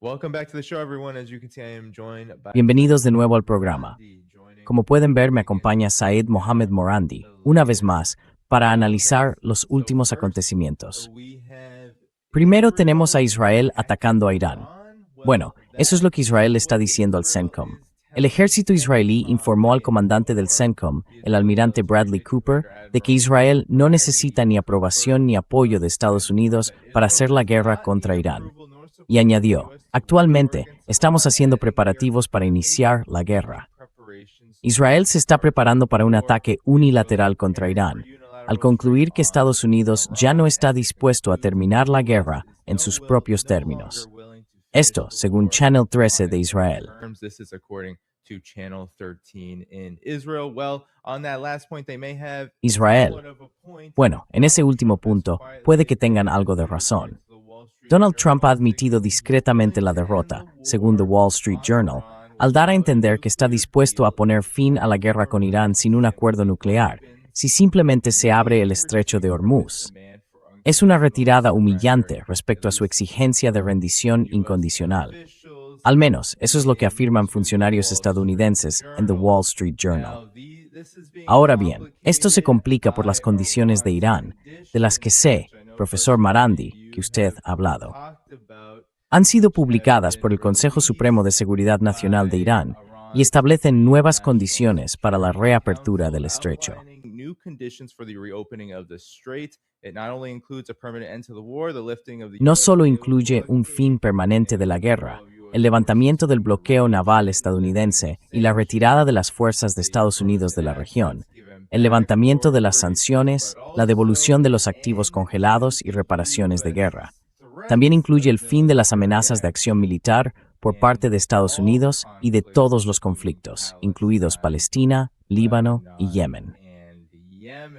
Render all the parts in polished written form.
Welcome back to the show, everyone. As you can see, I am joined by Bienvenidos de nuevo al programa. Como pueden ver, me acompaña Said Mohamed Morandi, una vez más, para analizar los últimos acontecimientos. Primero tenemos a Israel atacando a Irán. Bueno, eso es lo que Israel está diciendo al CENTCOM. El ejército israelí informó al comandante del CENTCOM, el almirante Bradley Cooper, de que Israel no necesita ni aprobación ni apoyo de Estados Unidos para hacer la guerra contra Irán. Y añadió, actualmente estamos haciendo preparativos para iniciar la guerra. Israel se está preparando para un ataque unilateral contra Irán, al concluir que Estados Unidos ya no está dispuesto a terminar la guerra en sus propios términos. Esto, según Channel 13 de Israel. Israel. Bueno, en ese último punto, puede que tengan algo de razón. Donald Trump ha admitido discretamente la derrota, según The Wall Street Journal, al dar a entender que está dispuesto a poner fin a la guerra con Irán sin un acuerdo nuclear, si simplemente se abre el estrecho de Hormuz. Es una retirada humillante respecto a su exigencia de rendición incondicional. Al menos, eso es lo que afirman funcionarios estadounidenses en The Wall Street Journal. Ahora bien, esto se complica por las condiciones de Irán, de las que sé, profesor Morandi, que usted ha hablado. Han sido publicadas por el Consejo Supremo de Seguridad Nacional de Irán y establecen nuevas condiciones para la reapertura del estrecho. No solo incluye un fin permanente de la guerra, el levantamiento del bloqueo naval estadounidense y la retirada de las fuerzas de Estados Unidos de la región, el levantamiento de las sanciones, la devolución de los activos congelados y reparaciones de guerra. También incluye el fin de las amenazas de acción militar por parte de Estados Unidos y de todos los conflictos, incluidos Palestina, Líbano y Yemen.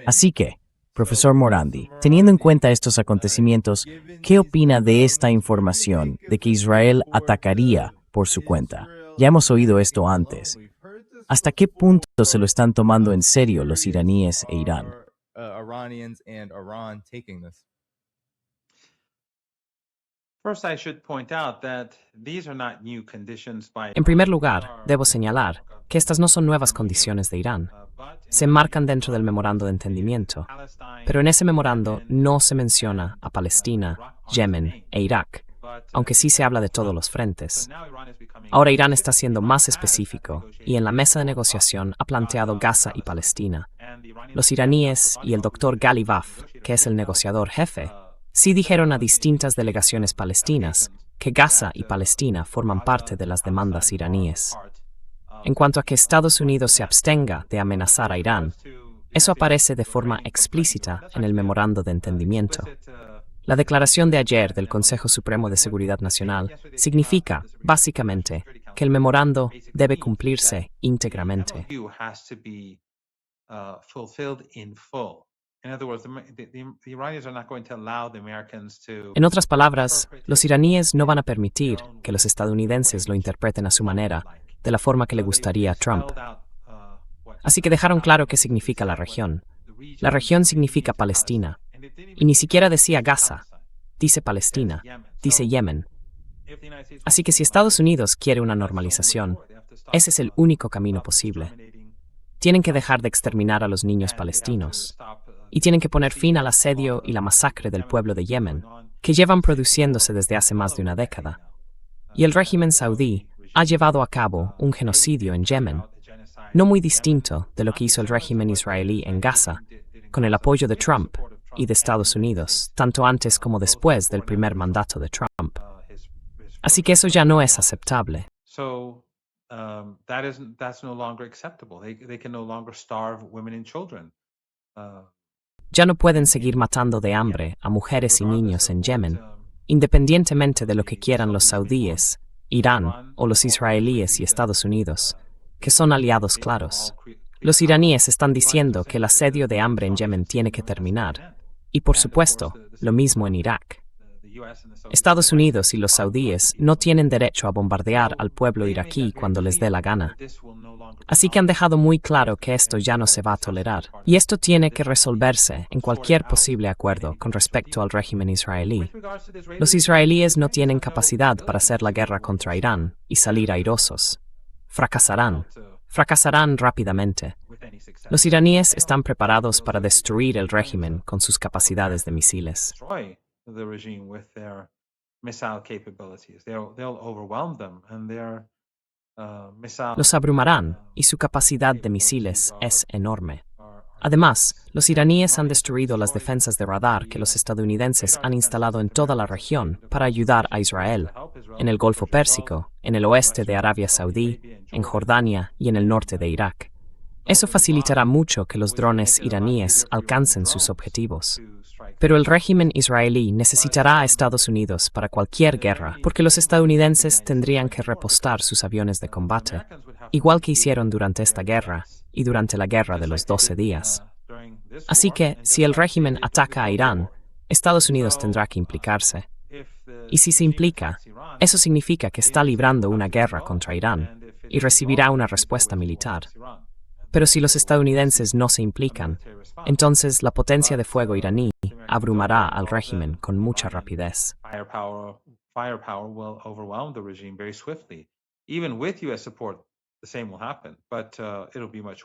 Así que, profesor Morandi, teniendo en cuenta estos acontecimientos, ¿qué opina de esta información de que Israel atacaría por su cuenta? Ya hemos oído esto antes. ¿Hasta qué punto se lo están tomando en serio los iraníes e Irán? En primer lugar, debo señalar que estas no son nuevas condiciones de Irán. Se enmarcan dentro del memorando de entendimiento, pero en ese memorando no se menciona a Palestina, Yemen e Irak, aunque sí se habla de todos los frentes. Ahora Irán está siendo más específico y en la mesa de negociación ha planteado Gaza y Palestina. Los iraníes y el doctor Ghalibaf, que es el negociador jefe, sí dijeron a distintas delegaciones palestinas que Gaza y Palestina forman parte de las demandas iraníes. En cuanto a que Estados Unidos se abstenga de amenazar a Irán, eso aparece de forma explícita en el memorando de entendimiento. La declaración de ayer del Consejo Supremo de Seguridad Nacional significa, básicamente, que el memorando debe cumplirse íntegramente. En otras palabras, los iraníes no van a permitir que los estadounidenses lo interpreten a su manera, de la forma que le gustaría a Trump. Así que dejaron claro qué significa la región. La región significa Palestina. Y ni siquiera decía Gaza, dice Palestina, dice Yemen. Así que si Estados Unidos quiere una normalización, ese es el único camino posible. Tienen que dejar de exterminar a los niños palestinos. Y tienen que poner fin al asedio y la masacre del pueblo de Yemen, que llevan produciéndose desde hace más de una década. Y el régimen saudí ha llevado a cabo un genocidio en Yemen, no muy distinto de lo que hizo el régimen israelí en Gaza, con el apoyo de Trump y de Estados Unidos, tanto antes como después del primer mandato de Trump. Así que eso ya no es aceptable. Ya no pueden seguir matando de hambre a mujeres y niños en Yemen, independientemente de lo que quieran los saudíes, Irán o los israelíes y Estados Unidos, que son aliados claros. Los iraníes están diciendo que el asedio de hambre en Yemen tiene que terminar, y por supuesto, lo mismo en Irak. Estados Unidos y los saudíes no tienen derecho a bombardear al pueblo iraquí cuando les dé la gana. Así que han dejado muy claro que esto ya no se va a tolerar. Y esto tiene que resolverse en cualquier posible acuerdo con respecto al régimen israelí. Los israelíes no tienen capacidad para hacer la guerra contra Irán y salir airosos. Fracasarán. Fracasarán rápidamente. Los iraníes están preparados para destruir el régimen con sus capacidades de misiles. Los abrumarán y su capacidad de misiles es enorme. Además, los iraníes han destruido las defensas de radar que los estadounidenses han instalado en toda la región para ayudar a Israel, en el Golfo Pérsico, en el oeste de Arabia Saudí, en Jordania y en el norte de Irak. Eso facilitará mucho que los drones iraníes alcancen sus objetivos. Pero el régimen israelí necesitará a Estados Unidos para cualquier guerra, porque los estadounidenses tendrían que repostar sus aviones de combate, igual que hicieron durante esta guerra y durante la guerra de los 12 días. Así que, si el régimen ataca a Irán, Estados Unidos tendrá que implicarse. Y si se implica, eso significa que está librando una guerra contra Irán y recibirá una respuesta militar. Pero si los estadounidenses no se implican, entonces la potencia de fuego iraní abrumará al régimen con mucha rapidez.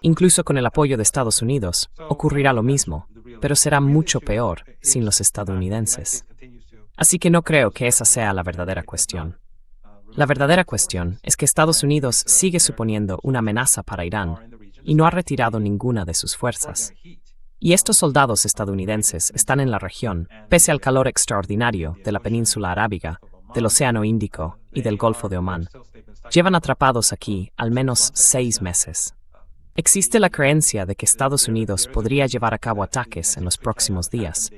Incluso con el apoyo de Estados Unidos, ocurrirá lo mismo, pero será mucho peor sin los estadounidenses. Así que no creo que esa sea la verdadera cuestión. La verdadera cuestión es que Estados Unidos sigue suponiendo una amenaza para Irán y no ha retirado ninguna de sus fuerzas. Y estos soldados estadounidenses están en la región, pese al calor extraordinario de la península arábiga, del Océano Índico y del Golfo de Omán. Llevan atrapados aquí al menos 6 meses. Existe la creencia de que Estados Unidos podría llevar a cabo ataques en los próximos días.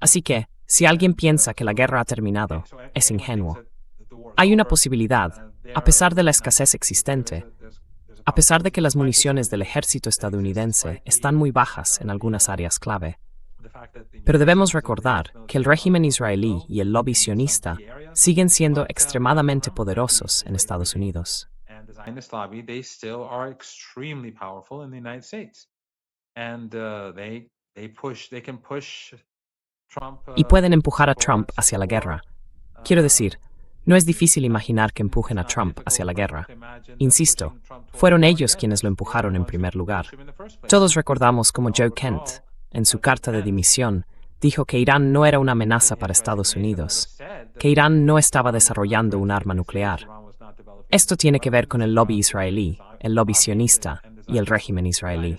Así que, si alguien piensa que la guerra ha terminado, es ingenuo. Hay una posibilidad, a pesar de la escasez existente, a pesar de que las municiones del ejército estadounidense están muy bajas en algunas áreas clave. Pero debemos recordar que el régimen israelí y el lobby sionista siguen siendo extremadamente poderosos en Estados Unidos. Y pueden empujar a Trump hacia la guerra. Quiero decir, no es difícil imaginar que empujen a Trump hacia la guerra. Insisto, fueron ellos quienes lo empujaron en primer lugar. Todos recordamos cómo Joe Kent, en su carta de dimisión, dijo que Irán no era una amenaza para Estados Unidos, que Irán no estaba desarrollando un arma nuclear. Esto tiene que ver con el lobby israelí, el lobby sionista y el régimen israelí.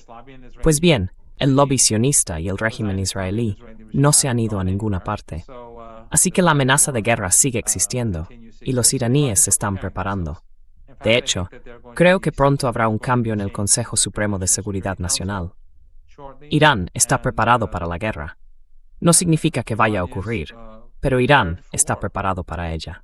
Pues bien, el lobby sionista y el régimen israelí no se han ido a ninguna parte. Así que la amenaza de guerra sigue existiendo, y los iraníes se están preparando. De hecho, creo que pronto habrá un cambio en el Consejo Supremo de Seguridad Nacional. Irán está preparado para la guerra. No significa que vaya a ocurrir, pero Irán está preparado para ella.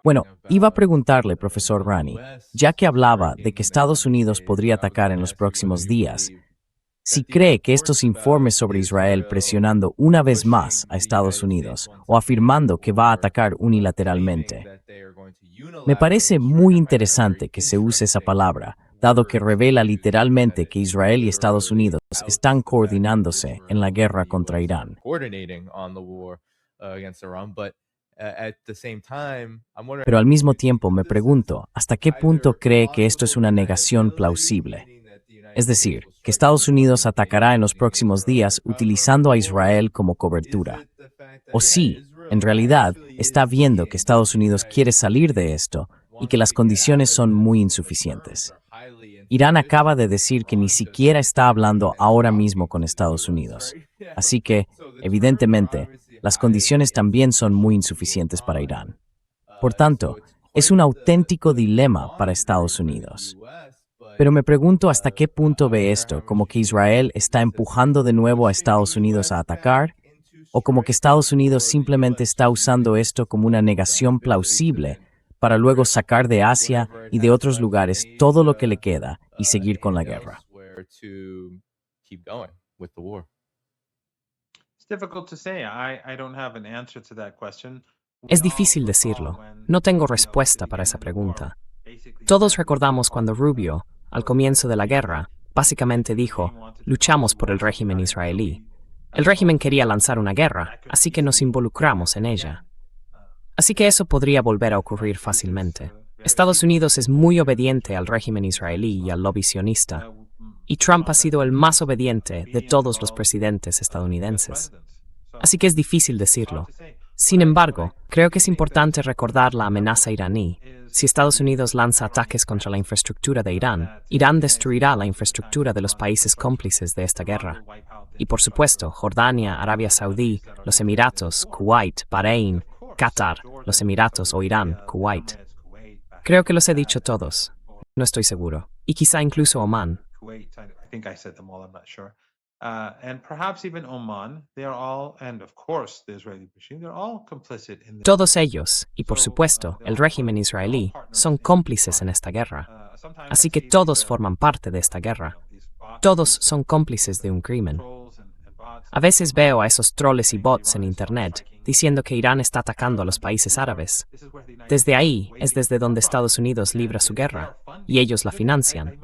Bueno, iba a preguntarle, profesor Rani, ya que hablaba de que Estados Unidos podría atacar en los próximos días, si cree que estos informes sobre Israel presionando una vez más a Estados Unidos o afirmando que va a atacar unilateralmente. Me parece muy interesante que se use esa palabra, dado que revela literalmente que Israel y Estados Unidos están coordinándose en la guerra contra Irán. Pero al mismo tiempo me pregunto, ¿hasta qué punto cree que esto es una negación plausible? Es decir, que Estados Unidos atacará en los próximos días utilizando a Israel como cobertura. O si, en realidad, está viendo que Estados Unidos quiere salir de esto y que las condiciones son muy insuficientes. Irán acaba de decir que ni siquiera está hablando ahora mismo con Estados Unidos. Así que, evidentemente, las condiciones también son muy insuficientes para Irán. Por tanto, es un auténtico dilema para Estados Unidos. Pero me pregunto hasta qué punto ve esto, como que Israel está empujando de nuevo a Estados Unidos a atacar, o como que Estados Unidos simplemente está usando esto como una negación plausible para luego sacar de Asia y de otros lugares todo lo que le queda y seguir con la guerra. Es difícil decirlo. No tengo respuesta para esa pregunta. Todos recordamos cuando Rubio, al comienzo de la guerra, básicamente dijo, luchamos por el régimen israelí. El régimen quería lanzar una guerra, así que nos involucramos en ella. Así que eso podría volver a ocurrir fácilmente. Estados Unidos es muy obediente al régimen israelí y al lobby sionista, y Trump ha sido el más obediente de todos los presidentes estadounidenses. Así que es difícil decirlo. Sin embargo, creo que es importante recordar la amenaza iraní. Si Estados Unidos lanza ataques contra la infraestructura de Irán, Irán destruirá la infraestructura de los países cómplices de esta guerra. Y por supuesto, Jordania, Arabia Saudí, los Emiratos, Kuwait, Bahrein, Qatar, los Emiratos o Irán, Kuwait. Creo que los he dicho todos. No estoy seguro. Y quizá incluso Omán. Todos ellos, y por supuesto, el régimen israelí, son cómplices en esta guerra. Así que todos forman parte de esta guerra. Todos son cómplices de un crimen. A veces veo a esos troles y bots en Internet diciendo que Irán está atacando a los países árabes. Desde ahí es desde donde Estados Unidos libra su guerra, y ellos la financian.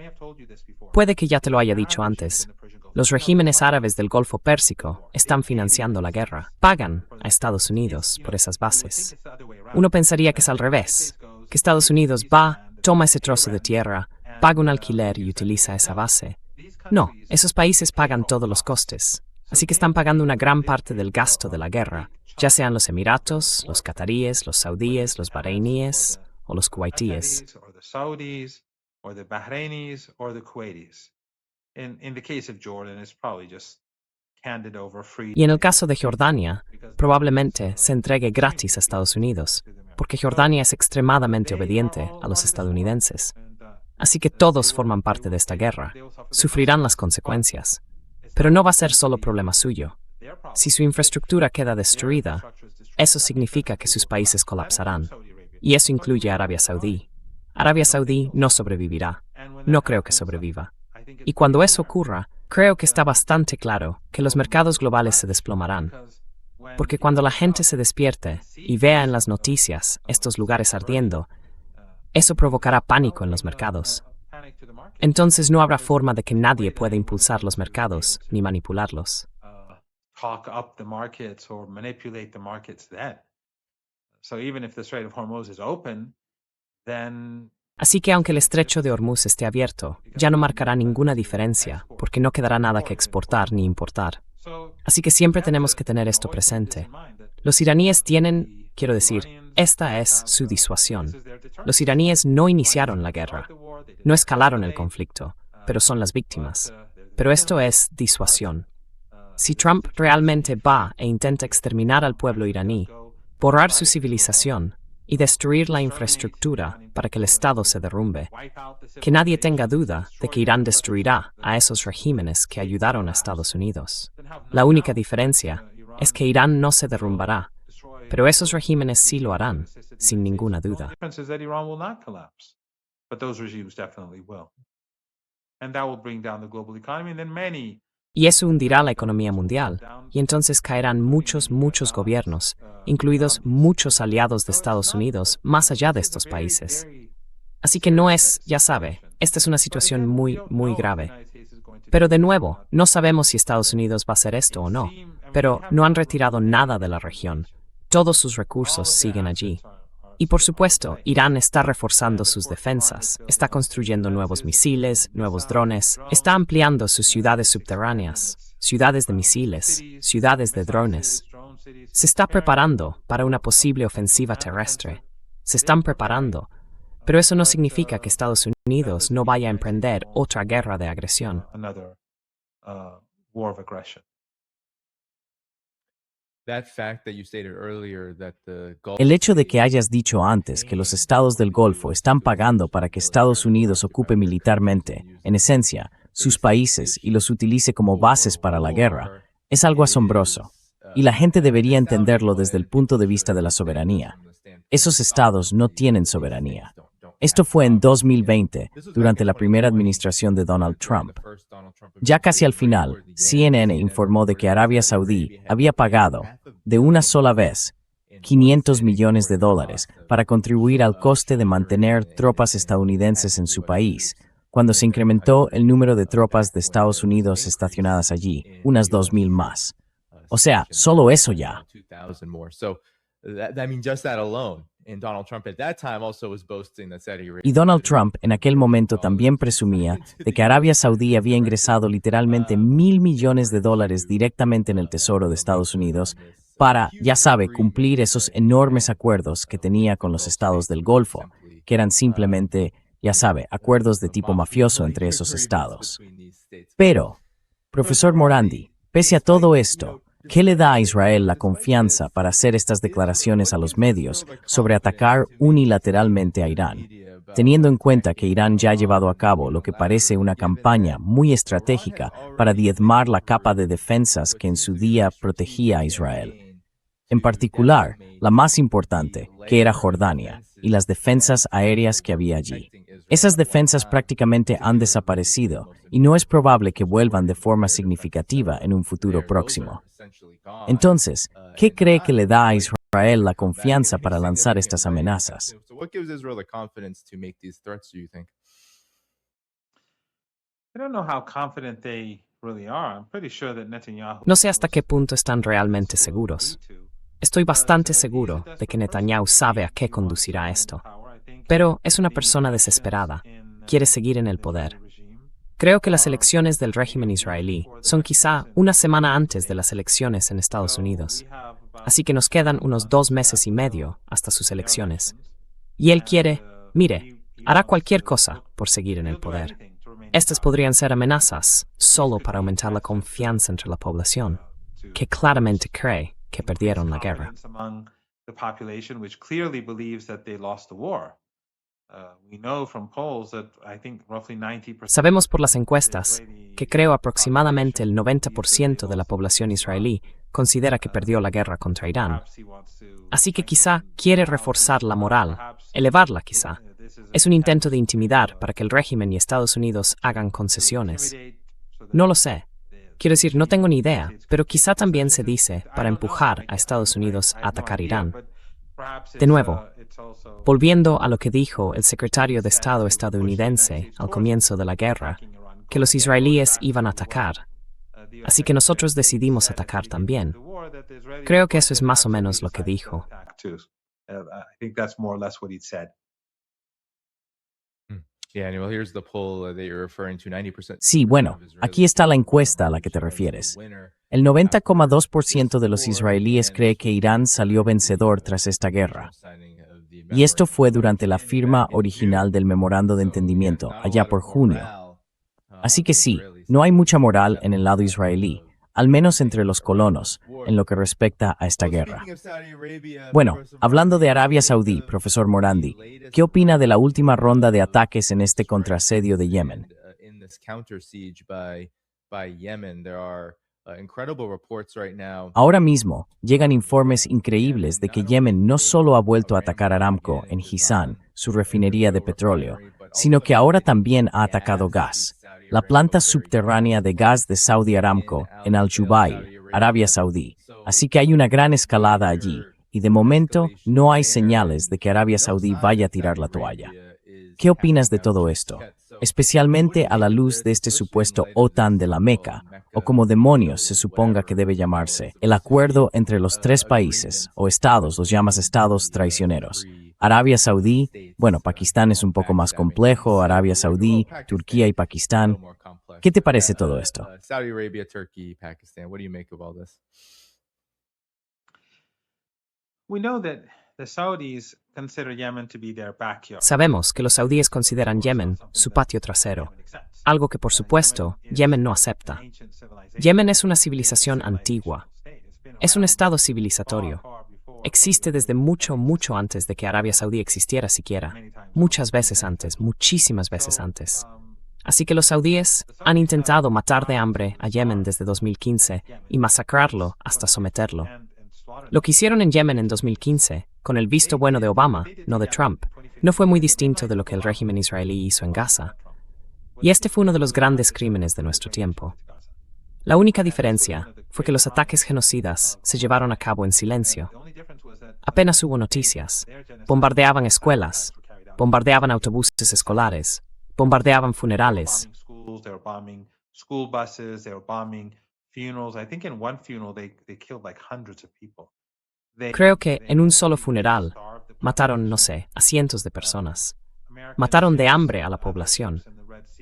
Puede que ya te lo haya dicho antes. Los regímenes árabes del Golfo Pérsico están financiando la guerra. Pagan a Estados Unidos por esas bases. Uno pensaría que es al revés, que Estados Unidos va, toma ese trozo de tierra, paga un alquiler y utiliza esa base. No, esos países pagan todos los costes. Así que están pagando una gran parte del gasto de la guerra, ya sean los Emiratos, los cataríes, los saudíes, los bahreiníes o los kuwaitíes. Y en el caso de Jordania, probablemente se entregue gratis a Estados Unidos, porque Jordania es extremadamente obediente a los estadounidenses. Así que todos forman parte de esta guerra, sufrirán las consecuencias. Pero no va a ser solo problema suyo. Si su infraestructura queda destruida, eso significa que sus países colapsarán. Y eso incluye a Arabia Saudí. Arabia Saudí no sobrevivirá. No creo que sobreviva. Y cuando eso ocurra, creo que está bastante claro que los mercados globales se desplomarán. Porque cuando la gente se despierte y vea en las noticias estos lugares ardiendo, eso provocará pánico en los mercados. Entonces no habrá forma de que nadie pueda impulsar los mercados ni manipularlos. Así que aunque el estrecho de Hormuz esté abierto, ya no marcará ninguna diferencia, porque no quedará nada que exportar ni importar. Así que siempre tenemos que tener esto presente. Los iraníes tienen, quiero decir, esta es su disuasión. Los iraníes no iniciaron la guerra, no escalaron el conflicto, pero son las víctimas. Pero esto es disuasión. Si Trump realmente va e intenta exterminar al pueblo iraní, borrar su civilización y destruir la infraestructura para que el Estado se derrumbe, que nadie tenga duda de que Irán destruirá a esos regímenes que ayudaron a Estados Unidos. La única diferencia es que Irán no se derrumbará, pero esos regímenes sí lo harán, sin ninguna duda. Y eso hundirá la economía mundial, y entonces caerán muchos gobiernos, incluidos muchos aliados de Estados Unidos, más allá de estos países. Así que no es, ya sabe, esta es una situación muy grave. Pero de nuevo, no sabemos si Estados Unidos va a hacer esto o no, pero no han retirado nada de la región. Todos sus recursos siguen allí. Y por supuesto, Irán está reforzando sus defensas, está construyendo nuevos misiles, nuevos drones, está ampliando sus ciudades subterráneas, ciudades de misiles, ciudades de drones. Se está preparando para una posible ofensiva terrestre. Se están preparando, pero eso no significa que Estados Unidos no vaya a emprender otra guerra de agresión. El hecho de que hayas dicho antes que los estados del Golfo están pagando para que Estados Unidos ocupe militarmente, en esencia, sus países y los utilice como bases para la guerra, es algo asombroso. y la gente debería entenderlo desde el punto de vista de la soberanía. Esos estados no tienen soberanía. Esto fue en 2020, durante la primera administración de Donald Trump. Ya casi al final, CNN informó de que Arabia Saudí había pagado, de una sola vez, $500 millones para contribuir al coste de mantener tropas estadounidenses en su país, cuando se incrementó el número de tropas de Estados Unidos estacionadas allí, unas 2,000 más. O sea, solo eso ya. Y Donald Trump en aquel momento también presumía de que Arabia Saudí había ingresado literalmente $1,000 millones directamente en el Tesoro de Estados Unidos para, ya sabe, cumplir esos enormes acuerdos que tenía con los estados del Golfo, que eran simplemente, ya sabe, acuerdos de tipo mafioso entre esos estados. Pero, profesor Morandi, pese a todo esto, ¿qué le da a Israel la confianza para hacer estas declaraciones a los medios sobre atacar unilateralmente a Irán, teniendo en cuenta que Irán ya ha llevado a cabo lo que parece una campaña muy estratégica para diezmar la capa de defensas que en su día protegía a Israel? En particular, la más importante, que era Jordania, y las defensas aéreas que había allí. Esas defensas prácticamente han desaparecido y no es probable que vuelvan de forma significativa en un futuro próximo. Entonces, ¿qué cree que le da a Israel la confianza para lanzar estas amenazas? No sé hasta qué punto están realmente seguros. Estoy bastante seguro de que Netanyahu sabe a qué conducirá esto. Pero es una persona desesperada. Quiere seguir en el poder. Creo que las elecciones del régimen israelí son quizá una semana antes de las elecciones en Estados Unidos. Así que nos quedan unos 2 meses y medio hasta sus elecciones. Y él quiere, mire, hará cualquier cosa por seguir en el poder. Estas podrían ser amenazas solo para aumentar la confianza entre la población, que claramente cree que perdieron la guerra. Sabemos por las encuestas que creo aproximadamente el 90% de la población israelí considera que perdió la guerra contra Irán. Así que quizá quiere reforzar la moral, elevarla quizá. Es un intento de intimidar para que el régimen y Estados Unidos hagan concesiones. No lo sé. Quiero decir, no tengo ni idea, pero quizá también se dice para empujar a Estados Unidos a atacar Irán. De nuevo, volviendo a lo que dijo el secretario de Estado estadounidense al comienzo de la guerra, que los israelíes iban a atacar. Así que nosotros decidimos atacar también. Creo que eso es más o menos lo que dijo. Sí, bueno, aquí está la encuesta a la que te refieres. El 90,2% de los israelíes cree que Irán salió vencedor tras esta guerra. Y esto fue durante la firma original del memorando de entendimiento, allá por junio. Así que sí, no hay mucha moral en el lado israelí, al menos entre los colonos, en lo que respecta a esta guerra. Bueno, hablando de Arabia Saudí, profesor Morandi, ¿qué opina de la última ronda de ataques en este contraasedio de Yemen? Ahora mismo, llegan informes increíbles de que Yemen no solo ha vuelto a atacar Aramco en Jizan, su refinería de petróleo, sino que ahora también ha atacado gas, la planta subterránea de gas de Saudi Aramco en Al-Jubail, Arabia Saudí. Así que hay una gran escalada allí, y de momento no hay señales de que Arabia Saudí vaya a tirar la toalla. ¿Qué opinas de todo esto? Especialmente a la luz de este supuesto OTAN de la Meca, o como demonios se suponga que debe llamarse, el acuerdo entre los 3 países, o estados, los llamas estados traicioneros. Arabia Saudí, bueno, Pakistán es un poco más complejo, Arabia Saudí, Turquía y Pakistán. ¿Qué te parece todo esto? Sabemos que los saudíes consideran Yemen su patio trasero, algo que por supuesto Yemen no acepta. Yemen es una civilización antigua, es un estado civilizatorio. Existe desde mucho, mucho antes de que Arabia Saudí existiera siquiera. Muchas veces antes, muchísimas veces antes. Así que los saudíes han intentado matar de hambre a Yemen desde 2015 y masacrarlo hasta someterlo. Lo que hicieron en Yemen en 2015, con el visto bueno de Obama, no de Trump, no fue muy distinto de lo que el régimen israelí hizo en Gaza. Y este fue uno de los grandes crímenes de nuestro tiempo. La única diferencia fue que los ataques genocidas se llevaron a cabo en silencio. Apenas hubo noticias. Bombardeaban escuelas, bombardeaban autobuses escolares, bombardeaban funerales. Creo que en un solo funeral mataron, no sé, a cientos de personas. Mataron de hambre a la población.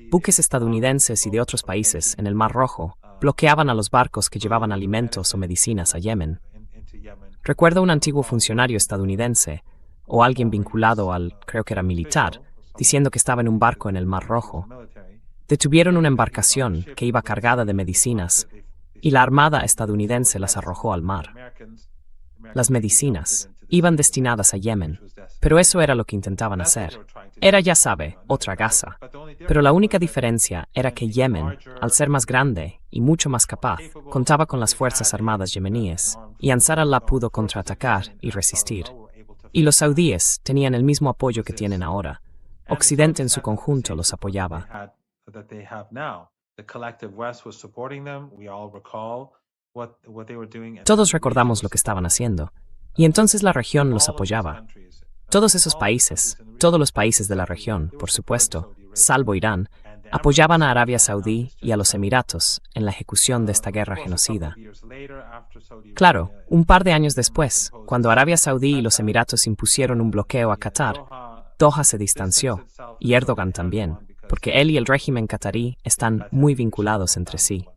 Buques estadounidenses y de otros países en el Mar Rojo bloqueaban a los barcos que llevaban alimentos o medicinas a Yemen. Recuerdo un antiguo funcionario estadounidense, o alguien vinculado al, creo que era militar, diciendo que estaba en un barco en el Mar Rojo. Detuvieron una embarcación que iba cargada de medicinas y la armada estadounidense las arrojó al mar. Las medicinas iban destinadas a Yemen, pero eso era lo que intentaban hacer. Era, ya sabe, otra Gaza. Pero la única diferencia era que Yemen, al ser más grande y mucho más capaz, contaba con las fuerzas armadas yemeníes, y Ansar Allah pudo contraatacar y resistir. Y los saudíes tenían el mismo apoyo que tienen ahora. Occidente en su conjunto los apoyaba. Todos recordamos lo que estaban haciendo, y entonces la región los apoyaba. Todos esos países, todos los países de la región, por supuesto, salvo Irán, apoyaban a Arabia Saudí y a los Emiratos en la ejecución de esta guerra genocida. Claro, un par de años después, cuando Arabia Saudí y los Emiratos impusieron un bloqueo a Qatar, Doha se distanció, y Erdogan también, porque él y el régimen qatarí están muy vinculados entre sí.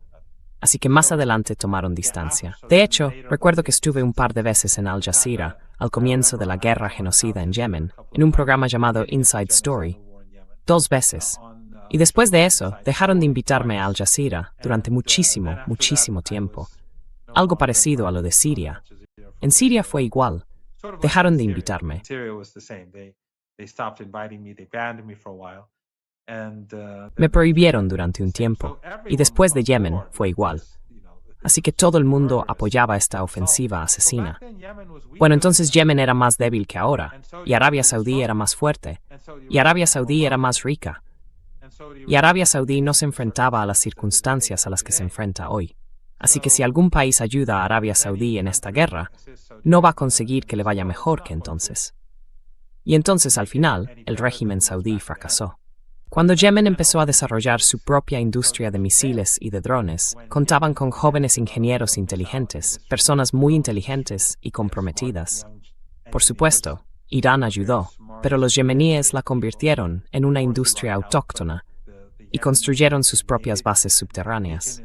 Así que más adelante tomaron distancia. De hecho, recuerdo que estuve un par de veces en Al Jazeera, al comienzo de la guerra genocida en Yemen, en un programa llamado Inside Story. 2 veces. Y después de eso, dejaron de invitarme a Al Jazeera durante muchísimo tiempo. Algo parecido a lo de Siria. En Siria fue igual. Dejaron de invitarme. Me prohibieron durante un tiempo, y después de Yemen fue igual. Así que todo el mundo apoyaba esta ofensiva asesina. Bueno, entonces Yemen era más débil que ahora, y Arabia Saudí era más fuerte, y Arabia Saudí era más rica, y Arabia Saudí no se enfrentaba a las circunstancias a las que se enfrenta hoy. Así que si algún país ayuda a Arabia Saudí en esta guerra, no va a conseguir que le vaya mejor que entonces. Y entonces al final, el régimen saudí fracasó. Cuando Yemen empezó a desarrollar su propia industria de misiles y de drones, contaban con jóvenes ingenieros inteligentes, personas muy inteligentes y comprometidas. Por supuesto, Irán ayudó, pero los yemeníes la convirtieron en una industria autóctona y construyeron sus propias bases subterráneas.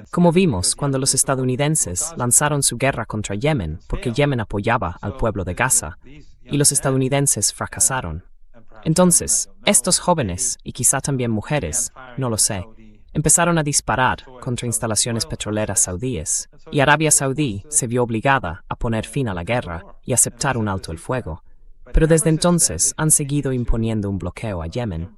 Como vimos cuando los estadounidenses lanzaron su guerra contra Yemen porque Yemen apoyaba al pueblo de Gaza y los estadounidenses fracasaron. Entonces, estos jóvenes, y quizá también mujeres, no lo sé, empezaron a disparar contra instalaciones petroleras saudíes, y Arabia Saudí se vio obligada a poner fin a la guerra y aceptar un alto el fuego. Pero desde entonces han seguido imponiendo un bloqueo a Yemen.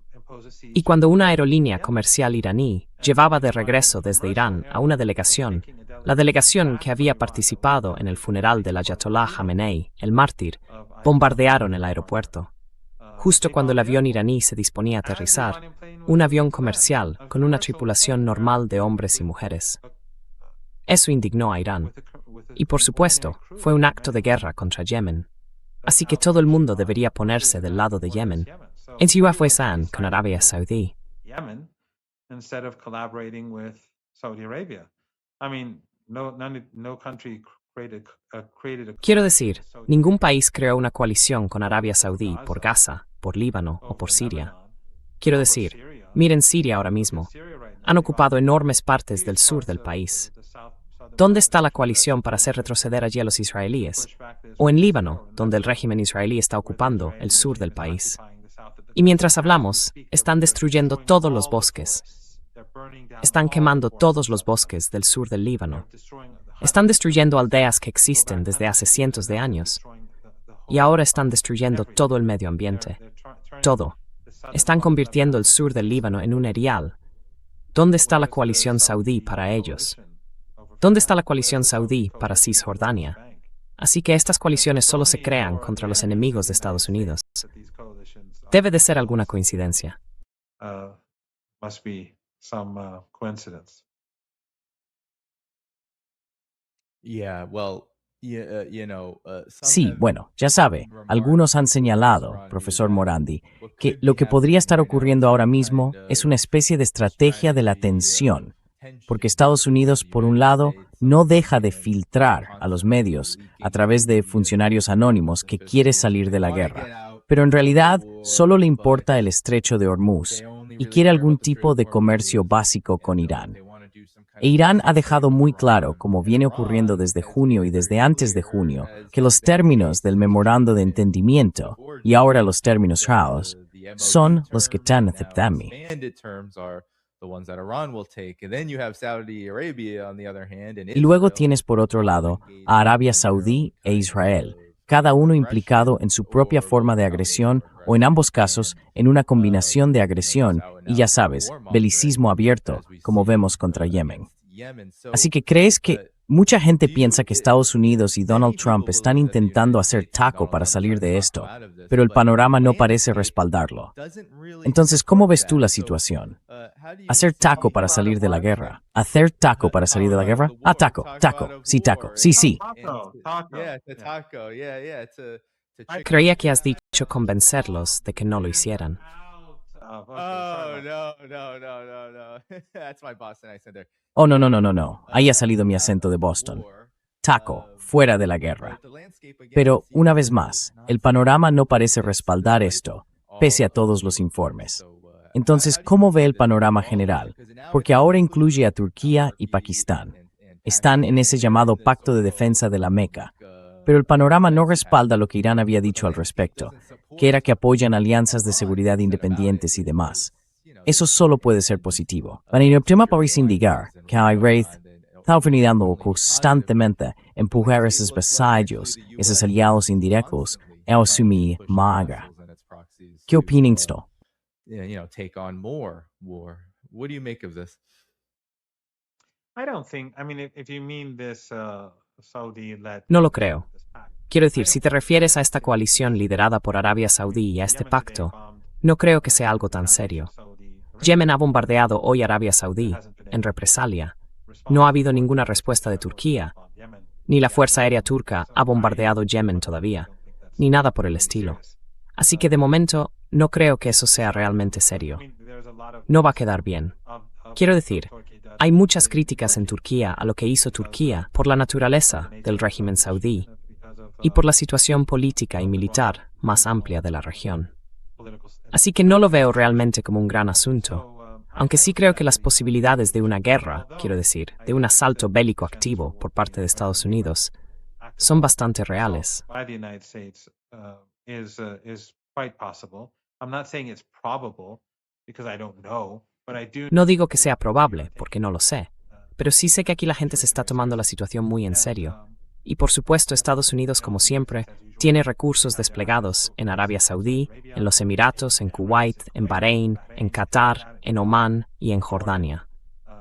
Y cuando una aerolínea comercial iraní llevaba de regreso desde Irán a una delegación, la delegación que había participado en el funeral del Ayatollah Jamenei, el mártir, bombardearon el aeropuerto. Justo cuando el avión iraní se disponía a aterrizar, un avión comercial con una tripulación normal de hombres y mujeres. Eso indignó a Irán. Y por supuesto, fue un acto de guerra contra Yemen. Así que todo el mundo debería ponerse del lado de Yemen. En si fue San con Arabia Saudí. Quiero decir, ningún país creó una coalición con Arabia Saudí por Gaza, por Líbano o por Siria. Quiero decir, miren Siria ahora mismo. Han ocupado enormes partes del sur del país. ¿Dónde está la coalición para hacer retroceder allí a los israelíes? O en Líbano, donde el régimen israelí está ocupando el sur del país. Y mientras hablamos, están destruyendo todos los bosques. Están quemando todos los bosques del sur del Líbano. Están destruyendo aldeas que existen desde hace cientos de años. y ahora están destruyendo todo el medio ambiente. Todo. Están convirtiendo el sur del Líbano en un erial. ¿Dónde está la coalición saudí para ellos? ¿Dónde está la coalición saudí para Cisjordania? Así que estas coaliciones solo se crean contra los enemigos de Estados Unidos. Debe de ser alguna coincidencia. Sí, bueno, ya sabe, algunos han señalado, profesor Morandi, que lo que podría estar ocurriendo ahora mismo es una especie de estrategia de la tensión, porque Estados Unidos, por un lado, no deja de filtrar a los medios a través de funcionarios anónimos que quiere salir de la guerra, pero en realidad solo le importa el estrecho de Hormuz y quiere algún tipo de comercio básico con Irán. E Irán ha dejado muy claro, como viene ocurriendo desde junio y desde antes de junio, que los términos del memorando de entendimiento, y ahora los términos House, son los que están aceptando. Y luego tienes por otro lado a Arabia Saudí e Israel, cada uno implicado en su propia forma de agresión o en ambos casos en una combinación de agresión y, ya sabes, belicismo abierto, como vemos contra Yemen. Así que ¿crees que mucha gente piensa que Estados Unidos y Donald Trump están intentando hacer taco para salir de esto, pero el panorama no parece respaldarlo? Entonces, ¿cómo ves tú la situación? ¿Hacer taco para salir de la guerra? ¿Hacer taco para salir de la guerra? Ah, taco, sí, sí. Creía que has dicho convencerlos de que no lo hicieran. Oh, no. Ahí ha salido mi acento de Boston. Taco, fuera de la guerra. Pero, una vez más, el panorama no parece respaldar esto, pese a todos los informes. Entonces, ¿cómo ve el panorama general? Porque ahora incluye a Turquía y Pakistán. Están en ese llamado Pacto de Defensa de la Meca. Pero el panorama no respalda lo que Irán había dicho al respecto, que era que apoyan alianzas de seguridad independientes y demás. Eso solo puede ser positivo. Para el tema parece indicar que Iran está ofreciendo constantemente empujar esos vasallos, esos aliados indirectos, a asumir Maga. ¿Qué opinan esto? No lo creo. Quiero decir, si te refieres a esta coalición liderada por Arabia Saudí y a este pacto, no creo que sea algo tan serio. Yemen ha bombardeado hoy Arabia Saudí, en represalia. No ha habido ninguna respuesta de Turquía, ni la Fuerza Aérea Turca ha bombardeado Yemen todavía, ni nada por el estilo. Así que de momento, no creo que eso sea realmente serio. No va a quedar bien. Quiero decir, hay muchas críticas en Turquía a lo que hizo Turquía por la naturaleza del régimen saudí y por la situación política y militar más amplia de la región. Así que no lo veo realmente como un gran asunto, aunque sí creo que las posibilidades de una guerra, quiero decir, de un asalto bélico activo por parte de Estados Unidos, son bastante reales. No digo que sea probable, porque no lo sé, pero sí sé que aquí la gente se está tomando la situación muy en serio. Y por supuesto, Estados Unidos, como siempre, tiene recursos desplegados en Arabia Saudí, en los Emiratos, en Kuwait, en Bahrein, en Qatar, en Omán y en Jordania.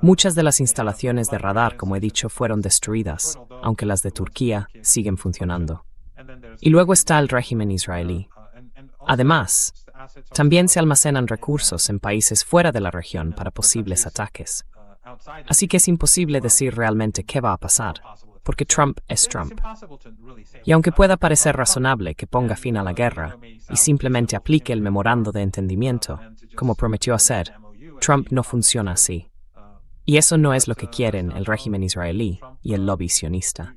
Muchas de las instalaciones de radar, como he dicho, fueron destruidas, aunque las de Turquía siguen funcionando. Y luego está el régimen israelí. Además, también se almacenan recursos en países fuera de la región para posibles ataques. Así que es imposible decir realmente qué va a pasar, porque Trump es Trump. Y aunque pueda parecer razonable que ponga fin a la guerra y simplemente aplique el memorando de entendimiento, como prometió hacer, Trump no funciona así. Y eso no es lo que quieren el régimen israelí y el lobby sionista.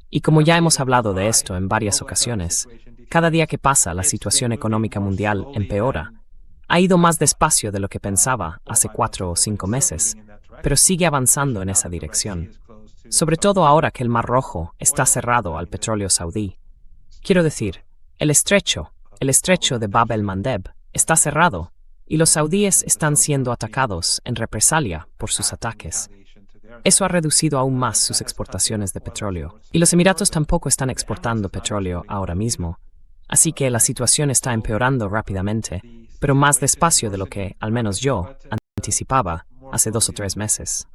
Y como ya hemos hablado de esto en varias ocasiones, cada día que pasa la situación económica mundial empeora. Ha ido más despacio de lo que pensaba hace 4 o 5 meses, pero sigue avanzando en esa dirección. Sobre todo ahora que el Mar Rojo está cerrado al petróleo saudí. Quiero decir, el estrecho de Bab el-Mandeb está cerrado, y los saudíes están siendo atacados en represalia por sus ataques. Eso ha reducido aún más sus exportaciones de petróleo, y los Emiratos tampoco están exportando petróleo ahora mismo. Así que la situación está empeorando rápidamente, pero más despacio de lo que, al menos yo, anticipaba hace 2 o 3 meses.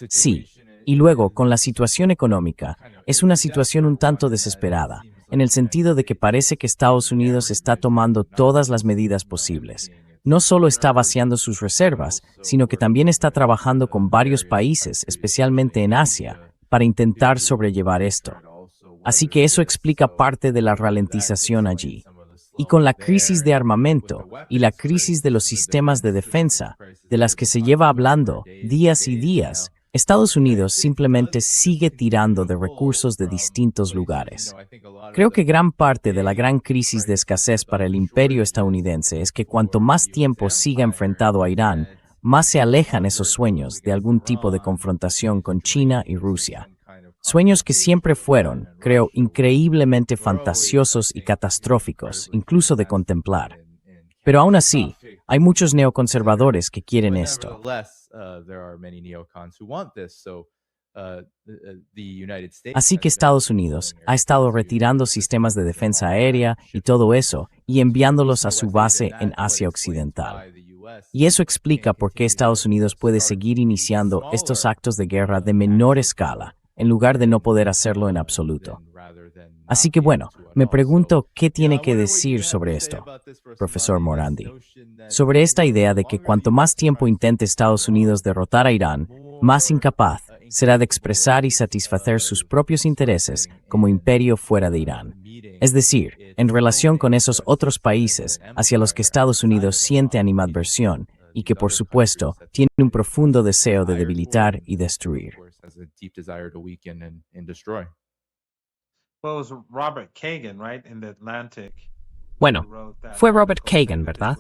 Sí, y luego, con la situación económica, es una situación un tanto desesperada, en el sentido de que parece que Estados Unidos está tomando todas las medidas posibles. No solo está vaciando sus reservas, sino que también está trabajando con varios países, especialmente en Asia, para intentar sobrellevar esto. Así que eso explica parte de la ralentización allí. Y con la crisis de armamento y la crisis de los sistemas de defensa, de las que se lleva hablando días y días, Estados Unidos simplemente sigue tirando de recursos de distintos lugares. Creo que gran parte de la gran crisis de escasez para el imperio estadounidense es que cuanto más tiempo siga enfrentado a Irán, más se alejan esos sueños de algún tipo de confrontación con China y Rusia. Sueños que siempre fueron, creo, increíblemente fantasiosos y catastróficos, incluso de contemplar. Pero aún así, hay muchos neoconservadores que quieren esto. Así que Estados Unidos ha estado retirando sistemas de defensa aérea y todo eso, y enviándolos a su base en Asia Occidental. Y eso explica por qué Estados Unidos puede seguir iniciando estos actos de guerra de menor escala, en lugar de no poder hacerlo en absoluto. Así que bueno, me pregunto qué tiene que decir sobre esto, profesor Morandi. Sobre esta idea de que cuanto más tiempo intente Estados Unidos derrotar a Irán, más incapaz será de expresar y satisfacer sus propios intereses como imperio fuera de Irán. Es decir, en relación con esos otros países hacia los que Estados Unidos siente animadversión y que, por supuesto, tiene un profundo deseo de debilitar y destruir. Bueno, fue Robert Kagan, ¿verdad?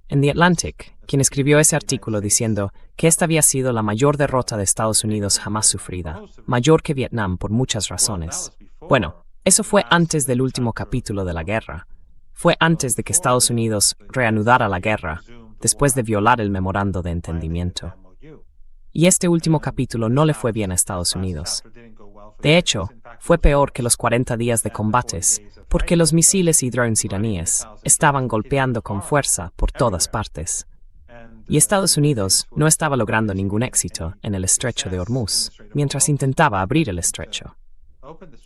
En The Atlantic, quien escribió ese artículo diciendo que esta había sido la mayor derrota de Estados Unidos jamás sufrida, mayor que Vietnam por muchas razones. Bueno, eso fue antes del último capítulo de la guerra. Fue antes de que Estados Unidos reanudara la guerra, después de violar el memorando de entendimiento. Y este último capítulo no le fue bien a Estados Unidos. De hecho, fue peor que los 40 días de combates, porque los misiles y drones iraníes estaban golpeando con fuerza por todas partes. Y Estados Unidos no estaba logrando ningún éxito en el estrecho de Hormuz, mientras intentaba abrir el estrecho.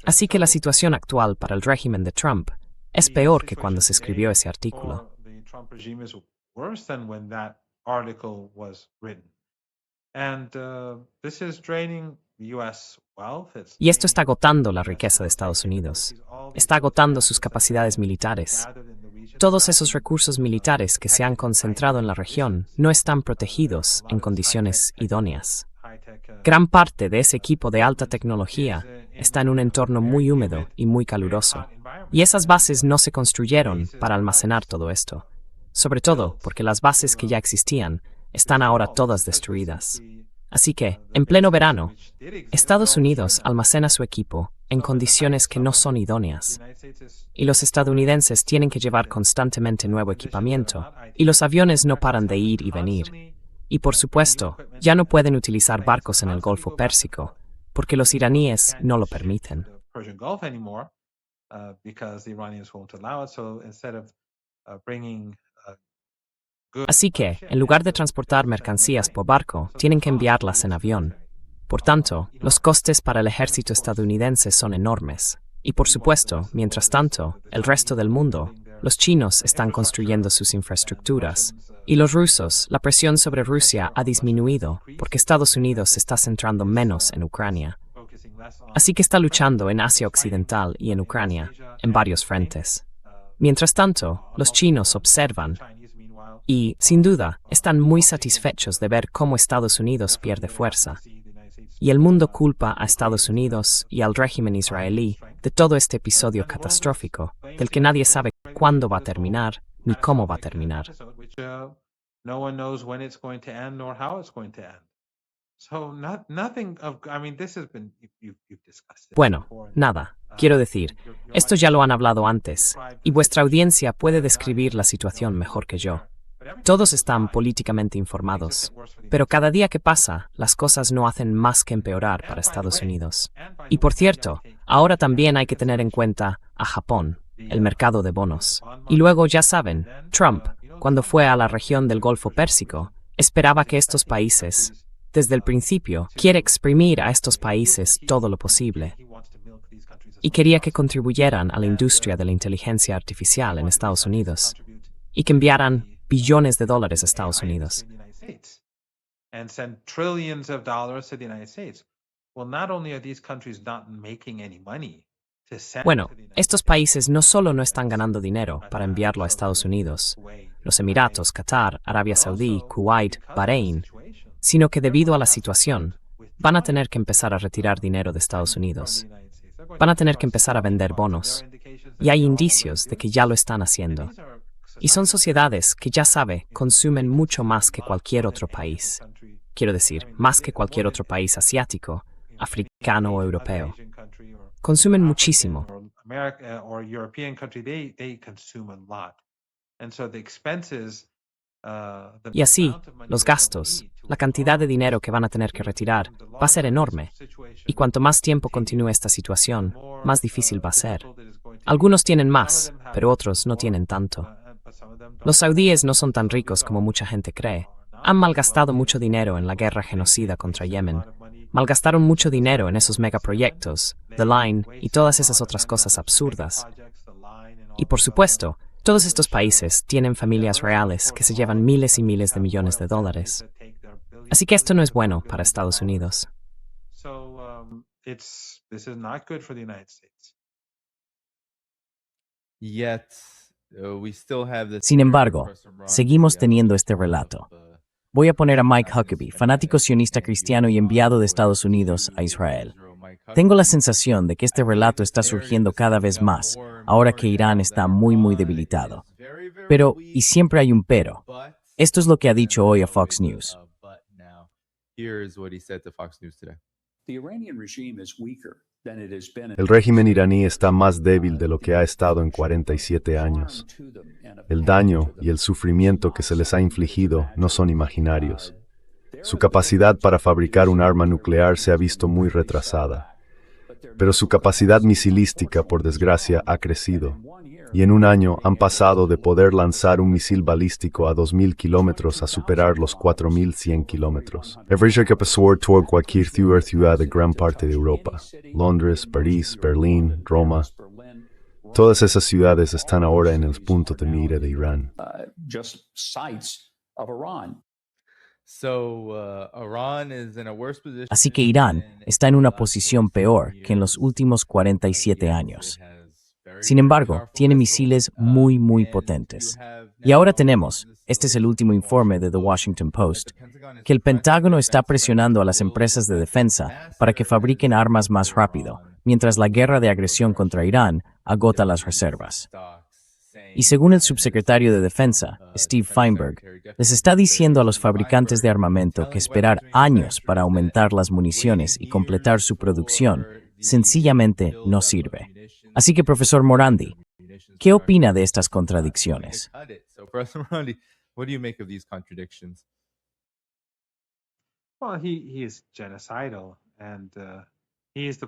Así que la situación actual para el régimen de Trump es peor que cuando se escribió ese artículo. Y esto está agotando la riqueza de Estados Unidos. Está agotando sus capacidades militares. Todos esos recursos militares que se han concentrado en la región no están protegidos en condiciones idóneas. Gran parte de ese equipo de alta tecnología está en un entorno muy húmedo y muy caluroso. Y esas bases no se construyeron para almacenar todo esto. Sobre todo porque las bases que ya existían están ahora todas destruidas. Así que, en pleno verano, Estados Unidos almacena su equipo en condiciones que no son idóneas. Y los estadounidenses tienen que llevar constantemente nuevo equipamiento, y los aviones no paran de ir y venir. Y por supuesto, ya no pueden utilizar barcos en el Golfo Pérsico, porque los iraníes no lo permiten. Así que, en lugar de transportar mercancías por barco, tienen que enviarlas en avión. Por tanto, los costes para el ejército estadounidense son enormes. Y por supuesto, mientras tanto, el resto del mundo, los chinos están construyendo sus infraestructuras. Y los rusos, la presión sobre Rusia ha disminuido porque Estados Unidos se está centrando menos en Ucrania. Así que está luchando en Asia Occidental y en Ucrania, en varios frentes. Mientras tanto, los chinos observan y, sin duda, están muy satisfechos de ver cómo Estados Unidos pierde fuerza. Y el mundo culpa a Estados Unidos y al régimen israelí de todo este episodio catastrófico, del que nadie sabe cuándo va a terminar ni cómo va a terminar. Bueno, nada. Quiero decir, esto ya lo han hablado antes, y vuestra audiencia puede describir la situación mejor que yo. Todos están políticamente informados, pero cada día que pasa, las cosas no hacen más que empeorar para Estados Unidos. Y por cierto, ahora también hay que tener en cuenta a Japón, el mercado de bonos. Y luego, ya saben, Trump, cuando fue a la región del Golfo Pérsico, esperaba que estos países, desde el principio, quiere exprimir a estos países todo lo posible. Y quería que contribuyeran a la industria de la inteligencia artificial en Estados Unidos, y que enviaran billones de dólares a Estados Unidos. Bueno, estos países no solo no están ganando dinero para enviarlo a Estados Unidos, los Emiratos, Qatar, Arabia Saudí, Kuwait, Bahrein, sino que debido a la situación, van a tener que empezar a retirar dinero de Estados Unidos. Van a tener que empezar a vender bonos. Y hay indicios de que ya lo están haciendo. Y son sociedades que, ya sabe, consumen mucho más que cualquier otro país. Quiero decir, más que cualquier otro país asiático, africano o europeo. Consumen muchísimo. Y así, los gastos, la cantidad de dinero que van a tener que retirar, va a ser enorme. Y cuanto más tiempo continúe esta situación, más difícil va a ser. Algunos tienen más, pero otros no tienen tanto. Los saudíes no son tan ricos como mucha gente cree. Han malgastado mucho dinero en la guerra genocida contra Yemen. Malgastaron mucho dinero en esos megaproyectos, The Line y todas esas otras cosas absurdas. Y por supuesto, todos estos países tienen familias reales que se llevan miles y miles de millones de dólares. Así que esto no es bueno para Estados Unidos. Sin embargo, seguimos teniendo este relato. Voy a poner a Mike Huckabee, fanático sionista cristiano y enviado de Estados Unidos a Israel. Tengo la sensación de que este relato está surgiendo cada vez más, ahora que Irán está muy debilitado. Pero, y siempre hay un pero. Esto es lo que ha dicho hoy a Fox News. El régimen iraní está más débil de lo que ha estado en 47 años. El daño y el sufrimiento que se les ha infligido no son imaginarios. Su capacidad para fabricar un arma nuclear se ha visto muy retrasada. Pero su capacidad misilística, por desgracia, ha crecido. Y en un año han pasado de poder lanzar un misil balístico a 2.000 kilómetros a superar los 4.100 kilómetros. Every que pasó por cualquier ciudad de gran parte de Europa, Londres, París, Berlín, Roma, todas esas ciudades están ahora en el punto de mira de Irán. Así que Irán está en una posición peor que en los últimos 47 años. Sin embargo, tiene misiles muy potentes. Y ahora tenemos, este es el último informe de The Washington Post, que el Pentágono está presionando a las empresas de defensa para que fabriquen armas más rápido, mientras la guerra de agresión contra Irán agota las reservas. Y según el subsecretario de Defensa, Steve Feinberg, les está diciendo a los fabricantes de armamento que esperar años para aumentar las municiones y completar su producción sencillamente no sirve. Así que, profesor Morandi, ¿qué opina de estas contradicciones?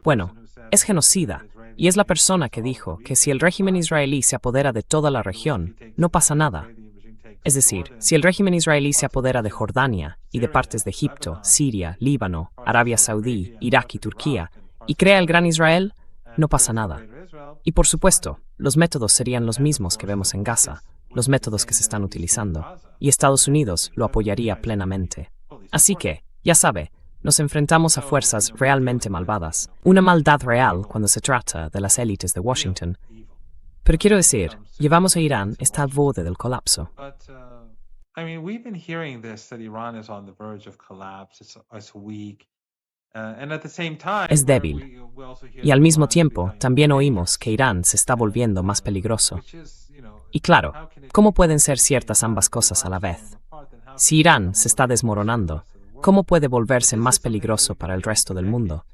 Bueno, es genocida, y es la persona que dijo que si el régimen israelí se apodera de toda la región, no pasa nada. Es decir, si el régimen israelí se apodera de Jordania y de partes de Egipto, Siria, Líbano, Arabia Saudí, Irak y Turquía, y crea el Gran Israel, no pasa nada. Y por supuesto, los métodos serían los mismos que vemos en Gaza, los métodos que se están utilizando, y Estados Unidos lo apoyaría plenamente. Así que, ya sabe, nos enfrentamos a fuerzas realmente malvadas, una maldad real cuando se trata de las élites de Washington. Pero quiero decir, llevamos a Irán está al borde del colapso. Es débil. Y al mismo tiempo, también oímos que Irán se está volviendo más peligroso. Y claro, ¿cómo pueden ser ciertas ambas cosas a la vez? Si Irán se está desmoronando, ¿cómo puede volverse más peligroso para el resto del mundo?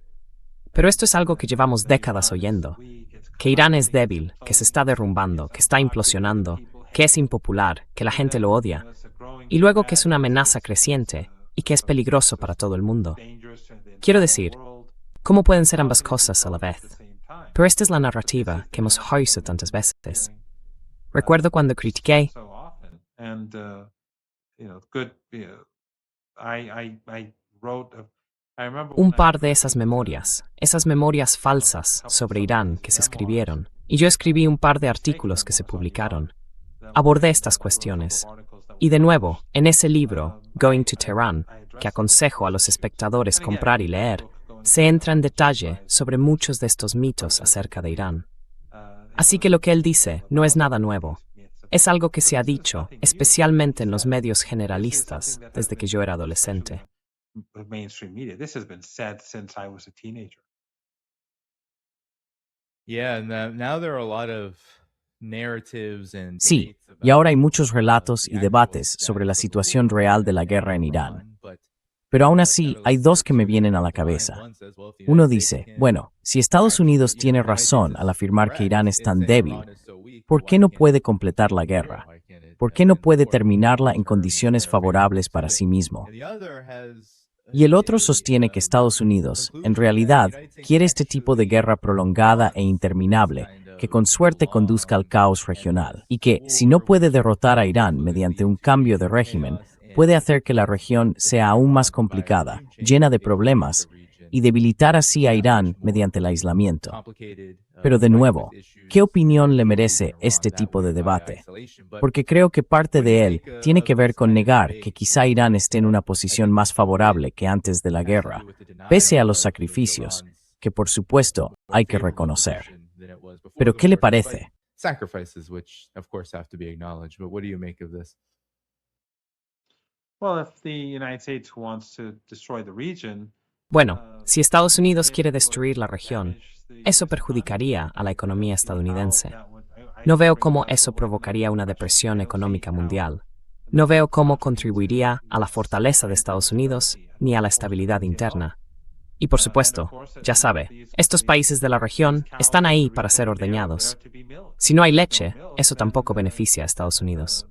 Pero esto es algo que llevamos décadas oyendo, que Irán es débil, que se está derrumbando, que está implosionando, que es impopular, que la gente lo odia, y luego que es una amenaza creciente y que es peligroso para todo el mundo. Quiero decir, ¿cómo pueden ser ambas cosas a la vez? Pero esta es la narrativa que hemos oído tantas veces. Recuerdo cuando critiqué un par de esas memorias falsas sobre Irán que se escribieron, y yo escribí un par de artículos que se publicaron. Abordé estas cuestiones. Y de nuevo, en ese libro, Going to Tehran, que aconsejo a los espectadores comprar y leer, se entra en detalle sobre muchos de estos mitos acerca de Irán. Así que lo que él dice no es nada nuevo. Es algo que se ha dicho, especialmente en los medios generalistas, desde que yo era adolescente. Sí, y ahora hay muchos relatos y debates sobre la situación real de la guerra en Irán. Pero aún así, hay dos que me vienen a la cabeza. Uno dice, bueno, si Estados Unidos tiene razón al afirmar que Irán es tan débil, ¿por qué no puede completar la guerra? ¿Por qué no puede terminarla en condiciones favorables para sí mismo? Y el otro sostiene que Estados Unidos, en realidad, quiere este tipo de guerra prolongada e interminable, que con suerte conduzca al caos regional, y que, si no puede derrotar a Irán mediante un cambio de régimen, puede hacer que la región sea aún más complicada, llena de problemas, y debilitar así a Irán mediante el aislamiento. Pero de nuevo, ¿qué opinión le merece este tipo de debate? Porque creo que parte de él tiene que ver con negar que quizá Irán esté en una posición más favorable que antes de la guerra, pese a los sacrificios, que por supuesto hay que reconocer. Pero ¿qué le parece? Bueno, si Estados Unidos quiere destruir la región, eso perjudicaría a la economía estadounidense. No veo cómo eso provocaría una depresión económica mundial. No veo cómo contribuiría a la fortaleza de Estados Unidos ni a la estabilidad interna. Y por supuesto, ya sabe, estos países de la región están ahí para ser ordeñados. Si no hay leche, eso tampoco beneficia a Estados Unidos.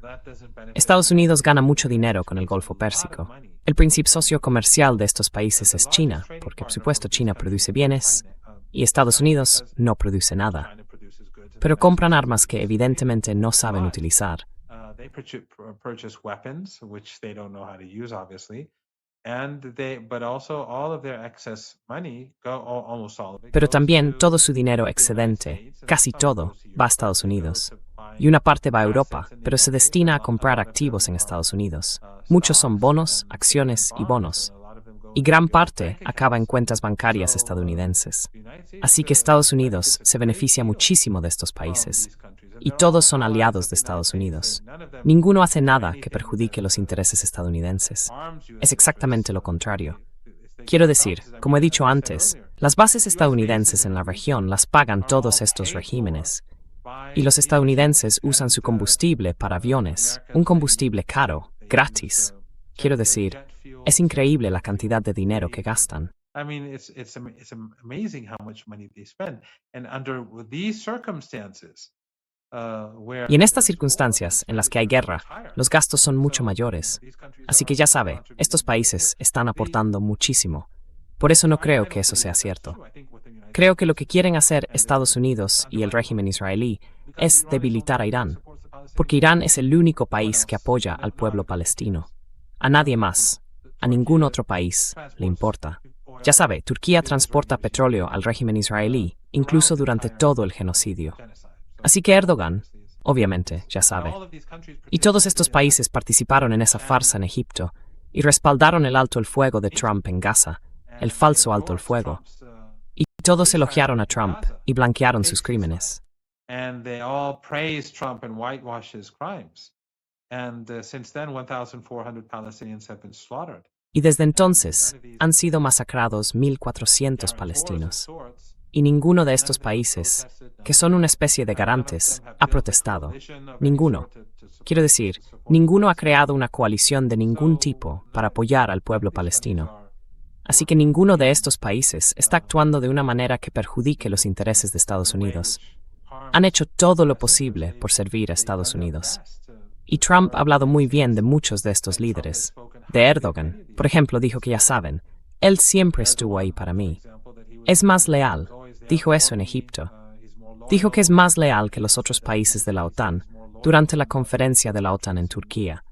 Estados Unidos gana mucho dinero con el Golfo Pérsico. El principal socio comercial de estos países es China, porque por supuesto China produce bienes y Estados Unidos no produce nada. Pero compran armas que evidentemente no saben utilizar. Pero también todo su dinero excedente, casi todo, va a Estados Unidos. Y una parte va a Europa, pero se destina a comprar activos en Estados Unidos. Muchos son bonos, acciones y bonos. Y gran parte acaba en cuentas bancarias estadounidenses. Así que Estados Unidos se beneficia muchísimo de estos países. Y todos son aliados de Estados Unidos. Ninguno hace nada que perjudique los intereses estadounidenses. Es exactamente lo contrario. Quiero decir, como he dicho antes, las bases estadounidenses en la región las pagan todos estos regímenes. Y los estadounidenses usan su combustible para aviones, un combustible caro, gratis. Quiero decir, es increíble la cantidad de dinero que gastan. Y en estas circunstancias en las que hay guerra, los gastos son mucho mayores. Así que ya sabe, estos países están aportando muchísimo. Por eso no creo que eso sea cierto. Creo que lo que quieren hacer Estados Unidos y el régimen israelí es debilitar a Irán, porque Irán es el único país que apoya al pueblo palestino. A nadie más, a ningún otro país, le importa. Ya sabe, Turquía transporta petróleo al régimen israelí, incluso durante todo el genocidio. Así que Erdogan, obviamente, ya sabe. Y todos estos países participaron en esa farsa en Egipto y respaldaron el alto el fuego de Trump en Gaza, el falso alto el fuego. Y todos elogiaron a Trump y blanquearon sus crímenes. Y desde entonces han sido masacrados 1.400 palestinos. y ninguno de estos países, que son una especie de garantes, ha protestado. Ninguno. Quiero decir, ninguno ha creado una coalición de ningún tipo para apoyar al pueblo palestino. Así que ninguno de estos países está actuando de una manera que perjudique los intereses de Estados Unidos. Han hecho todo lo posible por servir a Estados Unidos. Y Trump ha hablado muy bien de muchos de estos líderes. De Erdogan, por ejemplo, dijo que ya saben, él siempre estuvo ahí para mí. Es más leal, dijo eso en Egipto. Dijo que es más leal que los otros países de la OTAN durante la conferencia de la OTAN en Turquía.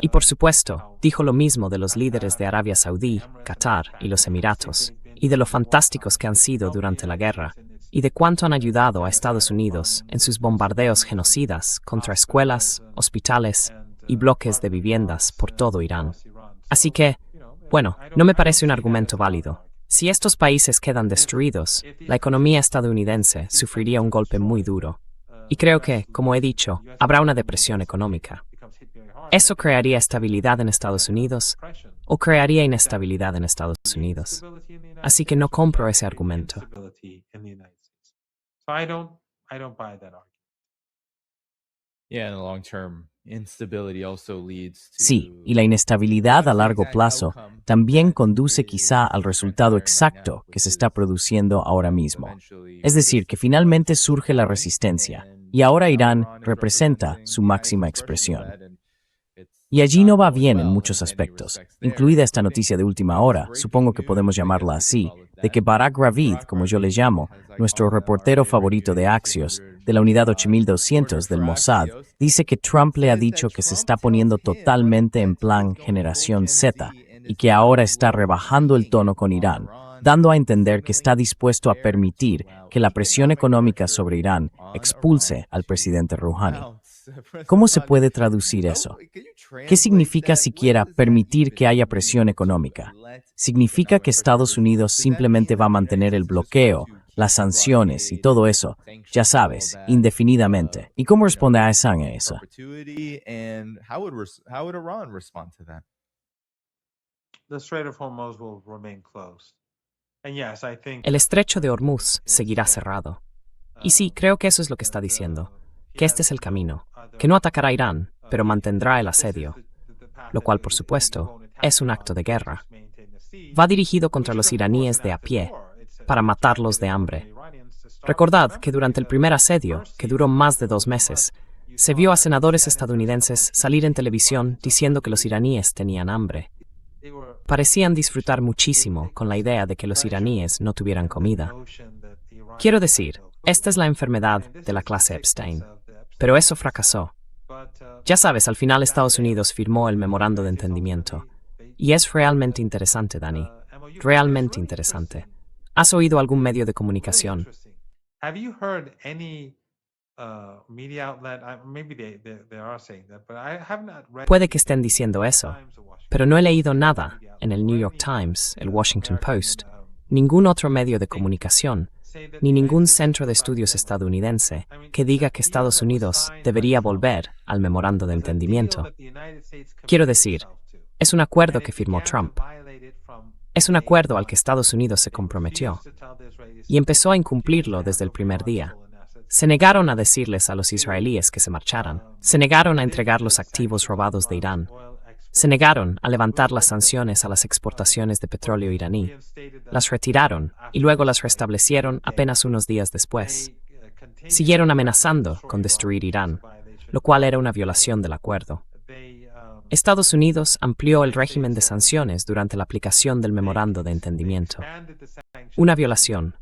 Y por supuesto, dijo lo mismo de los líderes de Arabia Saudí, Qatar y los Emiratos, y de lo fantásticos que han sido durante la guerra, y de cuánto han ayudado a Estados Unidos en sus bombardeos genocidas contra escuelas, hospitales y bloques de viviendas por todo Irán. Así que, bueno, no me parece un argumento válido. Si estos países quedan destruidos, la economía estadounidense sufriría un golpe muy duro. Y creo que, como he dicho, habrá una depresión económica. ¿Eso crearía estabilidad en Estados Unidos o crearía inestabilidad en Estados Unidos? Así que no compro ese argumento. Sí, y la inestabilidad a largo plazo también conduce quizá al resultado exacto que se está produciendo ahora mismo. Es decir, que finalmente surge la resistencia, y ahora Irán representa su máxima expresión. Y allí no va bien en muchos aspectos, incluida esta noticia de última hora, supongo que podemos llamarla así, de que Barak Ravid, como yo le llamo, nuestro reportero favorito de Axios, de la unidad 8200 del Mossad, dice que Trump le ha dicho que se está poniendo totalmente en plan generación Z y que ahora está rebajando el tono con Irán, dando a entender que está dispuesto a permitir que la presión económica sobre Irán expulse al presidente Rouhani. ¿Cómo se puede traducir eso? ¿Qué significa siquiera permitir que haya presión económica? ¿Significa que Estados Unidos simplemente va a mantener el bloqueo, las sanciones y todo eso, ya sabes, indefinidamente? ¿Y cómo responde Hassan a eso? El estrecho de Hormuz seguirá cerrado. Y sí, creo que eso es lo que está diciendo, que este es el camino, que no atacará a Irán, pero mantendrá el asedio, lo cual, por supuesto, es un acto de guerra. Va dirigido contra los iraníes de a pie, para matarlos de hambre. Recordad que durante el primer asedio, que duró más de 2 meses, se vio a senadores estadounidenses salir en televisión diciendo que los iraníes tenían hambre. Parecían disfrutar muchísimo con la idea de que los iraníes no tuvieran comida. Quiero decir, esta es la enfermedad de la clase Epstein. Pero eso fracasó. Ya sabes, al final Estados Unidos firmó el memorando de entendimiento. Y es realmente interesante, Dani. Realmente interesante. ¿Has oído algún medio de comunicación? Puede que estén diciendo eso, pero no he leído nada en el New York Times, el Washington Post, ningún otro medio de comunicación, ni ningún centro de estudios estadounidense que diga que Estados Unidos debería volver al memorando de entendimiento. Quiero decir, es un acuerdo que firmó Trump. Es un acuerdo al que Estados Unidos se comprometió y empezó a incumplirlo desde el primer día. Se negaron a decirles a los israelíes que se marcharan. Se negaron a entregar los activos robados de Irán. Se negaron a levantar las sanciones a las exportaciones de petróleo iraní. Las retiraron y luego las restablecieron apenas unos días después. Siguieron amenazando con destruir Irán, lo cual era una violación del acuerdo. Estados Unidos amplió el régimen de sanciones durante la aplicación del memorando de entendimiento. Una violación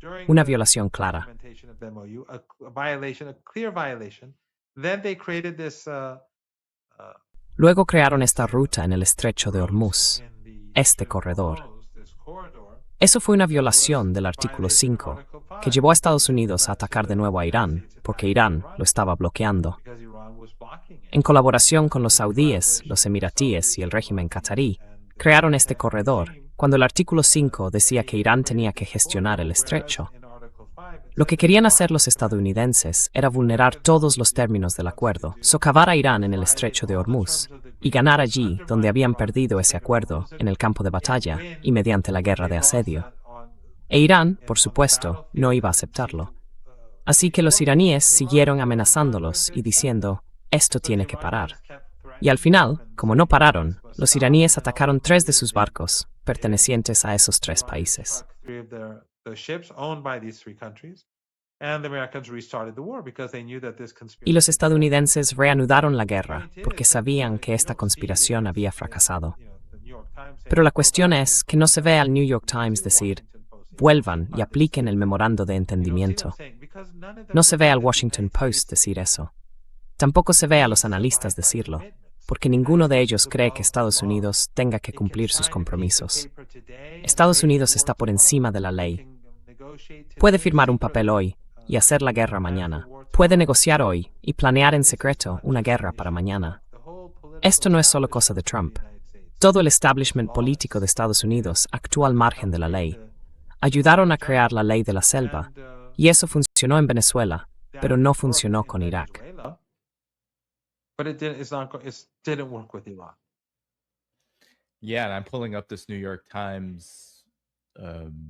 clara. Luego crearon esta ruta en el estrecho de Hormuz, este corredor. Eso fue una violación del artículo 5, que llevó a Estados Unidos a atacar de nuevo a Irán, porque Irán lo estaba bloqueando. En colaboración con los saudíes, los emiratíes y el régimen qatarí, crearon este corredor, cuando el artículo 5 decía que Irán tenía que gestionar el estrecho. Lo que querían hacer los estadounidenses era vulnerar todos los términos del acuerdo, socavar a Irán en el estrecho de Hormuz, y ganar allí donde habían perdido ese acuerdo, en el campo de batalla y mediante la guerra de asedio. E Irán, por supuesto, no iba a aceptarlo. Así que los iraníes siguieron amenazándolos y diciendo, esto tiene que parar. Y al final, como no pararon, los iraníes atacaron 3 de sus barcos, pertenecientes a esos 3 países. Y los estadounidenses reanudaron la guerra porque sabían que esta conspiración había fracasado. Pero la cuestión es que no se ve al New York Times decir, vuelvan y apliquen el memorando de entendimiento. No se ve al Washington Post decir eso. Tampoco se ve a los analistas decirlo, porque ninguno de ellos cree que Estados Unidos tenga que cumplir sus compromisos. Estados Unidos está por encima de la ley. Puede firmar un papel hoy y hacer la guerra mañana. Puede negociar hoy y planear en secreto una guerra para mañana. Esto no es solo cosa de Trump. Todo el establishment político de Estados Unidos actúa al margen de la ley. Ayudaron a crear la ley de la selva, y eso funcionó en Venezuela, pero no funcionó con Irak. Yeah, and I'm pulling up this New York Times.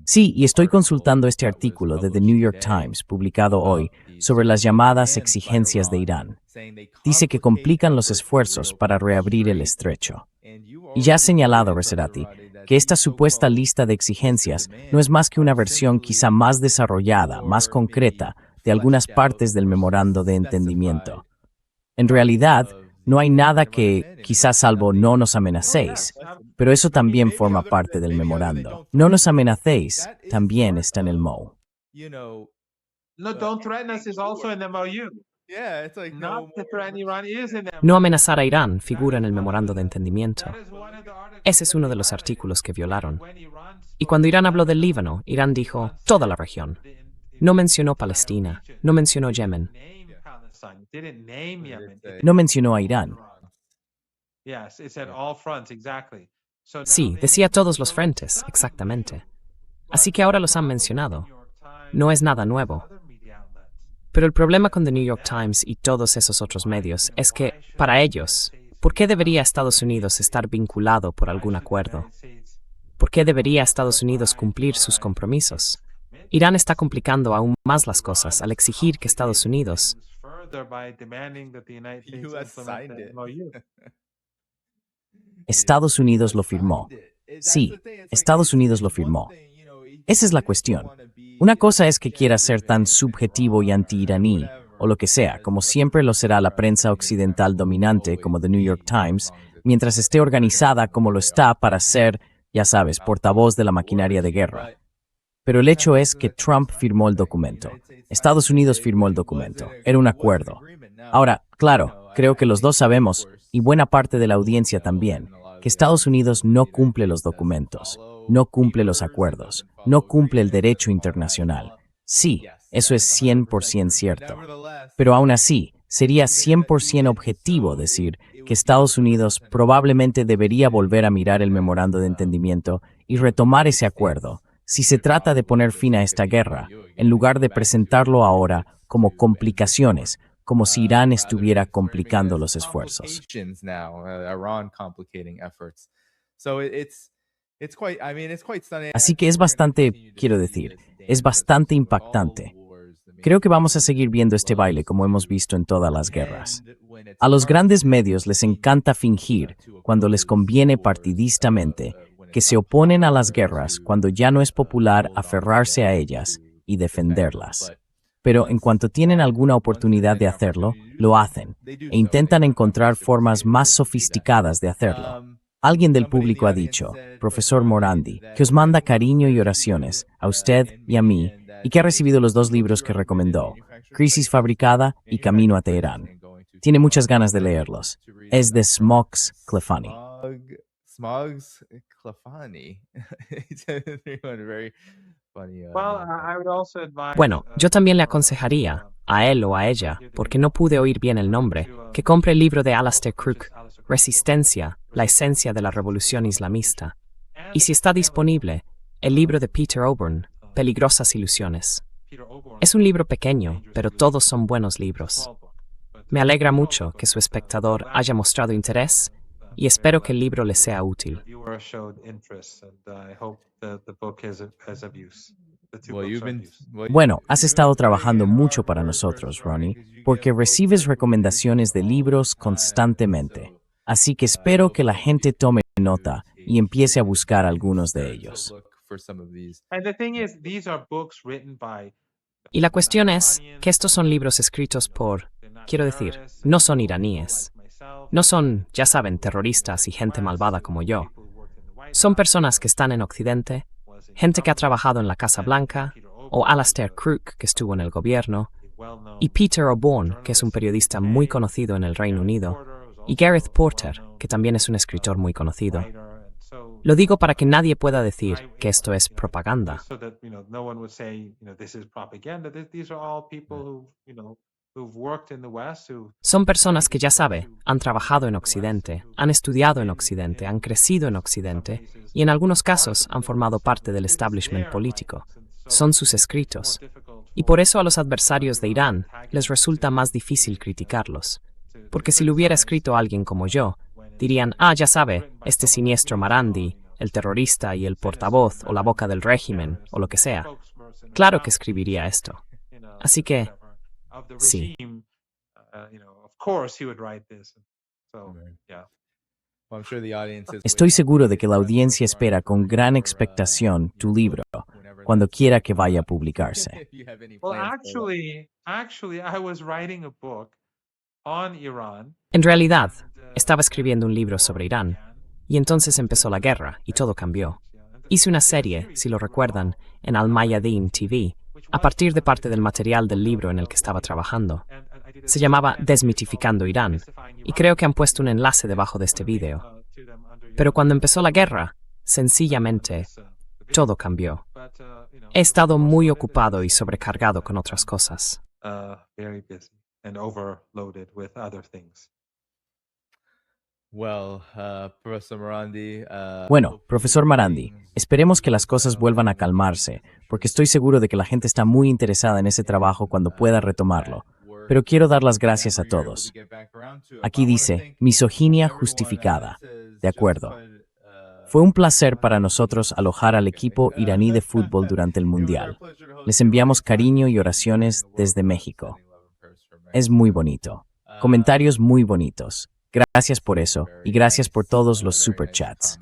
Sí, y estoy consultando este artículo de The New York Times, publicado hoy, sobre las llamadas exigencias de Irán. Dice que complican los esfuerzos para reabrir el estrecho. Y ya ha señalado Reserati que esta supuesta lista de exigencias no es más que una versión quizá más desarrollada, más concreta, de algunas partes del memorando de entendimiento. En realidad, no hay nada que, quizás salvo no nos amenacéis, pero eso también forma parte del memorando. No nos amenacéis también está en el MOU. No, don't threaten us is also in the MOU. Yeah, it's like Not to threaten Iran is in the No amenazar a Irán figura en el memorando de entendimiento. Ese es uno de los artículos que violaron. Y cuando Irán habló del Líbano, Irán dijo toda la región. No mencionó Palestina, no mencionó Yemen. No mencionó a Irán. Sí, decía todos los frentes, exactamente. Así que ahora los han mencionado. No es nada nuevo. Pero el problema con The New York Times y todos esos otros medios es que, para ellos, ¿por qué debería Estados Unidos estar vinculado por algún acuerdo? ¿Por qué debería Estados Unidos cumplir sus compromisos? Irán está complicando aún más las cosas al exigir que Estados Unidos Estados Unidos lo firmó. Sí, Estados Unidos lo firmó. Esa es la cuestión. Una cosa es que quiera ser tan subjetivo y anti-iraní, o lo que sea, como siempre lo será la prensa occidental dominante como The New York Times, mientras esté organizada como lo está para ser, ya sabes, portavoz de la maquinaria de guerra. Pero el hecho es que Trump firmó el documento. Estados Unidos firmó el documento. Era un acuerdo. Ahora, claro, creo que los dos sabemos, y buena parte de la audiencia también, que Estados Unidos no cumple los documentos, no cumple los acuerdos, no cumple el derecho internacional. Sí, eso es 100% cierto. Pero aún así, sería 100% objetivo decir que Estados Unidos probablemente debería volver a mirar el memorando de entendimiento y retomar ese acuerdo, si se trata de poner fin a esta guerra, en lugar de presentarlo ahora como complicaciones, como si Irán estuviera complicando los esfuerzos. Así que es bastante, quiero decir, es bastante impactante. Creo que vamos a seguir viendo este baile como hemos visto en todas las guerras. A los grandes medios les encanta fingir, cuando les conviene partidistamente, que se oponen a las guerras cuando ya no es popular aferrarse a ellas y defenderlas. Pero en cuanto tienen alguna oportunidad de hacerlo, lo hacen, e intentan encontrar formas más sofisticadas de hacerlo. Alguien del público ha dicho, profesor Morandi, que os manda cariño y oraciones, a usted y a mí, y que ha recibido los 2 libros que recomendó, Crisis Fabricada y Camino a Teherán. Tiene muchas ganas de leerlos. Es de Smogs Clefani. Smogs Clefani. Bueno, yo también le aconsejaría, a él o a ella, porque no pude oír bien el nombre, que compre el libro de Alastair Crooke, Resistencia, la esencia de la revolución islamista. Y si está disponible, el libro de Peter Oborn, Peligrosas ilusiones. Es un libro pequeño, pero todos son buenos libros. Me alegra mucho que su espectador haya mostrado interés y espero que el libro les sea útil. Bueno, has estado trabajando mucho para nosotros, Ronnie, porque recibes recomendaciones de libros constantemente. Así que espero que la gente tome nota y empiece a buscar algunos de ellos. Y la cuestión es que estos son libros escritos por, quiero decir, no son iraníes. No son, ya saben, terroristas y gente malvada como yo. Son personas que están en Occidente, gente que ha trabajado en la Casa Blanca, o Alastair Crooke, que estuvo en el gobierno, y Peter O'Bourne, que es un periodista muy conocido en el Reino Unido, y Gareth Porter, que también es un escritor muy conocido. Lo digo para que nadie pueda decir que esto es propaganda. Son personas que, ya sabe, han trabajado en Occidente, han estudiado en Occidente, han crecido en Occidente y en algunos casos han formado parte del establishment político. Son sus escritos. Y por eso a los adversarios de Irán les resulta más difícil criticarlos. Porque si lo hubiera escrito alguien como yo, dirían, ya sabe, este siniestro Marandi, el terrorista y el portavoz o la boca del régimen o lo que sea. Claro que escribiría esto. Así que, sí. Estoy seguro de que la audiencia espera con gran expectación tu libro, cuando quiera que vaya a publicarse. En realidad, estaba escribiendo un libro sobre Irán, y entonces empezó la guerra y todo cambió. Hice una serie, si lo recuerdan, en Al Mayadeen TV, a partir de parte del material del libro en el que estaba trabajando. Se llamaba Desmitificando Irán, y creo que han puesto un enlace debajo de este vídeo. Pero cuando empezó la guerra, sencillamente, todo cambió. He estado muy ocupado y sobrecargado con otras cosas. Bueno, profesor Marandi, esperemos que las cosas vuelvan a calmarse, porque estoy seguro de que la gente está muy interesada en ese trabajo cuando pueda retomarlo. Pero quiero dar las gracias a todos. Aquí dice, misoginia justificada. De acuerdo. Fue un placer para nosotros alojar al equipo iraní de fútbol durante el Mundial. Les enviamos cariño y oraciones desde México. Es muy bonito. Comentarios muy bonitos. Gracias por eso y gracias por todos los superchats.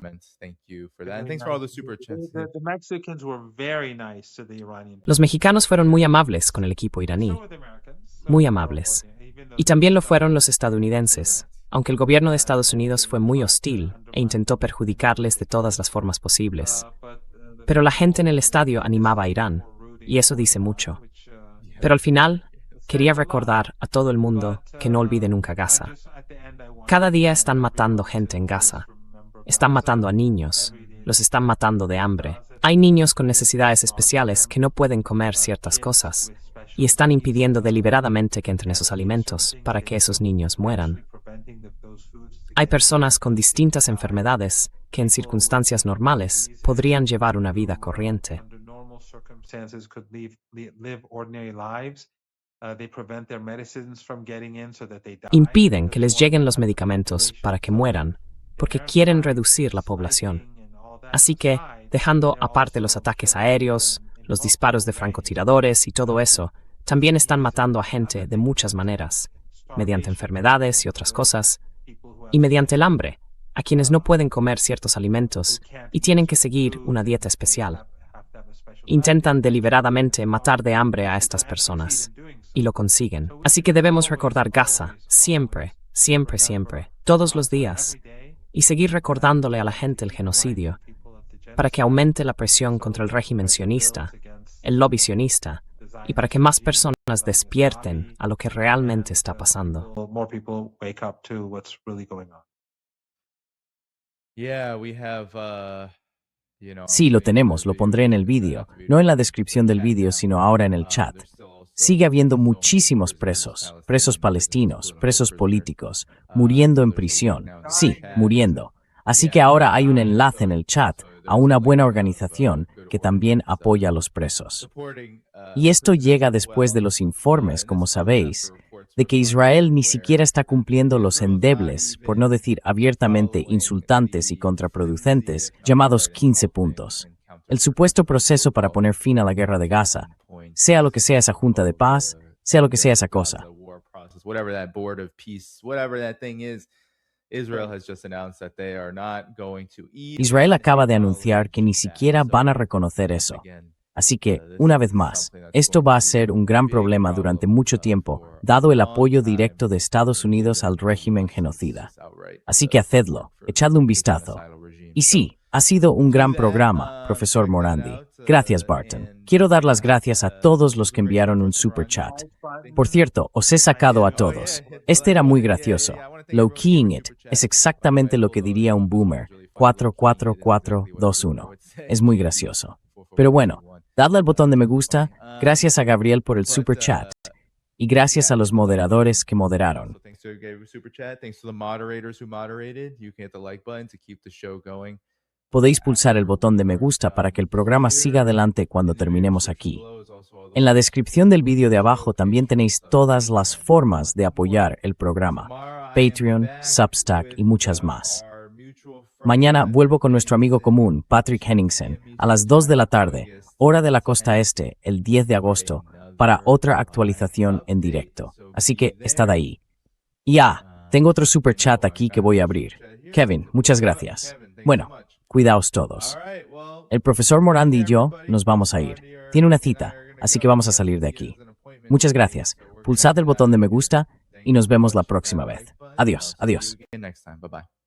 Los mexicanos fueron muy amables con el equipo iraní. Muy amables. Y también lo fueron los estadounidenses, aunque el gobierno de Estados Unidos fue muy hostil e intentó perjudicarles de todas las formas posibles. Pero la gente en el estadio animaba a Irán, y eso dice mucho. Pero al final, quería recordar a todo el mundo que no olvide nunca Gaza. Cada día están matando gente en Gaza. Están matando a niños. Los están matando de hambre. Hay niños con necesidades especiales que no pueden comer ciertas cosas y están impidiendo deliberadamente que entren esos alimentos para que esos niños mueran. Hay personas con distintas enfermedades que en circunstancias normales podrían llevar una vida corriente. Impiden que les lleguen los medicamentos para que mueran, porque quieren reducir la población. Así que, dejando aparte los ataques aéreos, los disparos de francotiradores y todo eso, también están matando a gente de muchas maneras, mediante enfermedades y otras cosas, y mediante el hambre, a quienes no pueden comer ciertos alimentos y tienen que seguir una dieta especial. Intentan deliberadamente matar de hambre a estas personas, y lo consiguen. Así que debemos recordar Gaza, siempre, siempre, siempre, todos los días, y seguir recordándole a la gente el genocidio, para que aumente la presión contra el régimen sionista, el lobby sionista, y para que más personas despierten a lo que realmente está pasando. Sí, lo tenemos, lo pondré en el vídeo, no en la descripción del vídeo, sino ahora en el chat. Sigue habiendo muchísimos presos, presos palestinos, presos políticos, muriendo en prisión. Sí, muriendo. Así que ahora hay un enlace en el chat a una buena organización que también apoya a los presos. Y esto llega después de los informes, como sabéis, de que Israel ni siquiera está cumpliendo los endebles, por no decir abiertamente insultantes y contraproducentes, llamados 15 puntos. El supuesto proceso para poner fin a la guerra de Gaza, sea lo que sea esa junta de paz, sea lo que sea esa cosa. Whatever that board of peace, whatever that thing is, Israel has just announced that they are not going to ease. Israel acaba de anunciar que ni siquiera van a reconocer eso. Así que, una vez más, esto va a ser un gran problema durante mucho tiempo, dado el apoyo directo de Estados Unidos al régimen genocida. Así que hacedlo, echadle un vistazo. Y sí, ha sido un gran programa, profesor Morandi. Gracias, Barton. Quiero dar las gracias a todos los que enviaron un super chat. Por cierto, os he sacado a todos. Este era muy gracioso. Low keying it es exactamente lo que diría un boomer. 44421. Es muy gracioso. Pero bueno, dadle al botón de me gusta. Gracias a Gabriel por el super chat. Y gracias a los moderadores que moderaron. Thanks to Gabriel Super Chat. Thanks to the moderators who moderated. You can hit the like button to keep the show going. Podéis pulsar el botón de me gusta para que el programa siga adelante cuando terminemos aquí. En la descripción del vídeo de abajo también tenéis todas las formas de apoyar el programa. Patreon, Substack y muchas más. Mañana vuelvo con nuestro amigo común, Patrick Henningsen, a las 2 de la tarde, hora de la costa este, el 10 de agosto, para otra actualización en directo. Así que estad ahí. Y tengo otro super chat aquí que voy a abrir. Kevin, muchas gracias. Bueno, cuidaos todos. El profesor Morandi y yo nos vamos a ir. Tiene una cita, así que vamos a salir de aquí. Muchas gracias. Pulsad el botón de me gusta y nos vemos la próxima vez. Adiós, adiós. Next time. Bye-bye.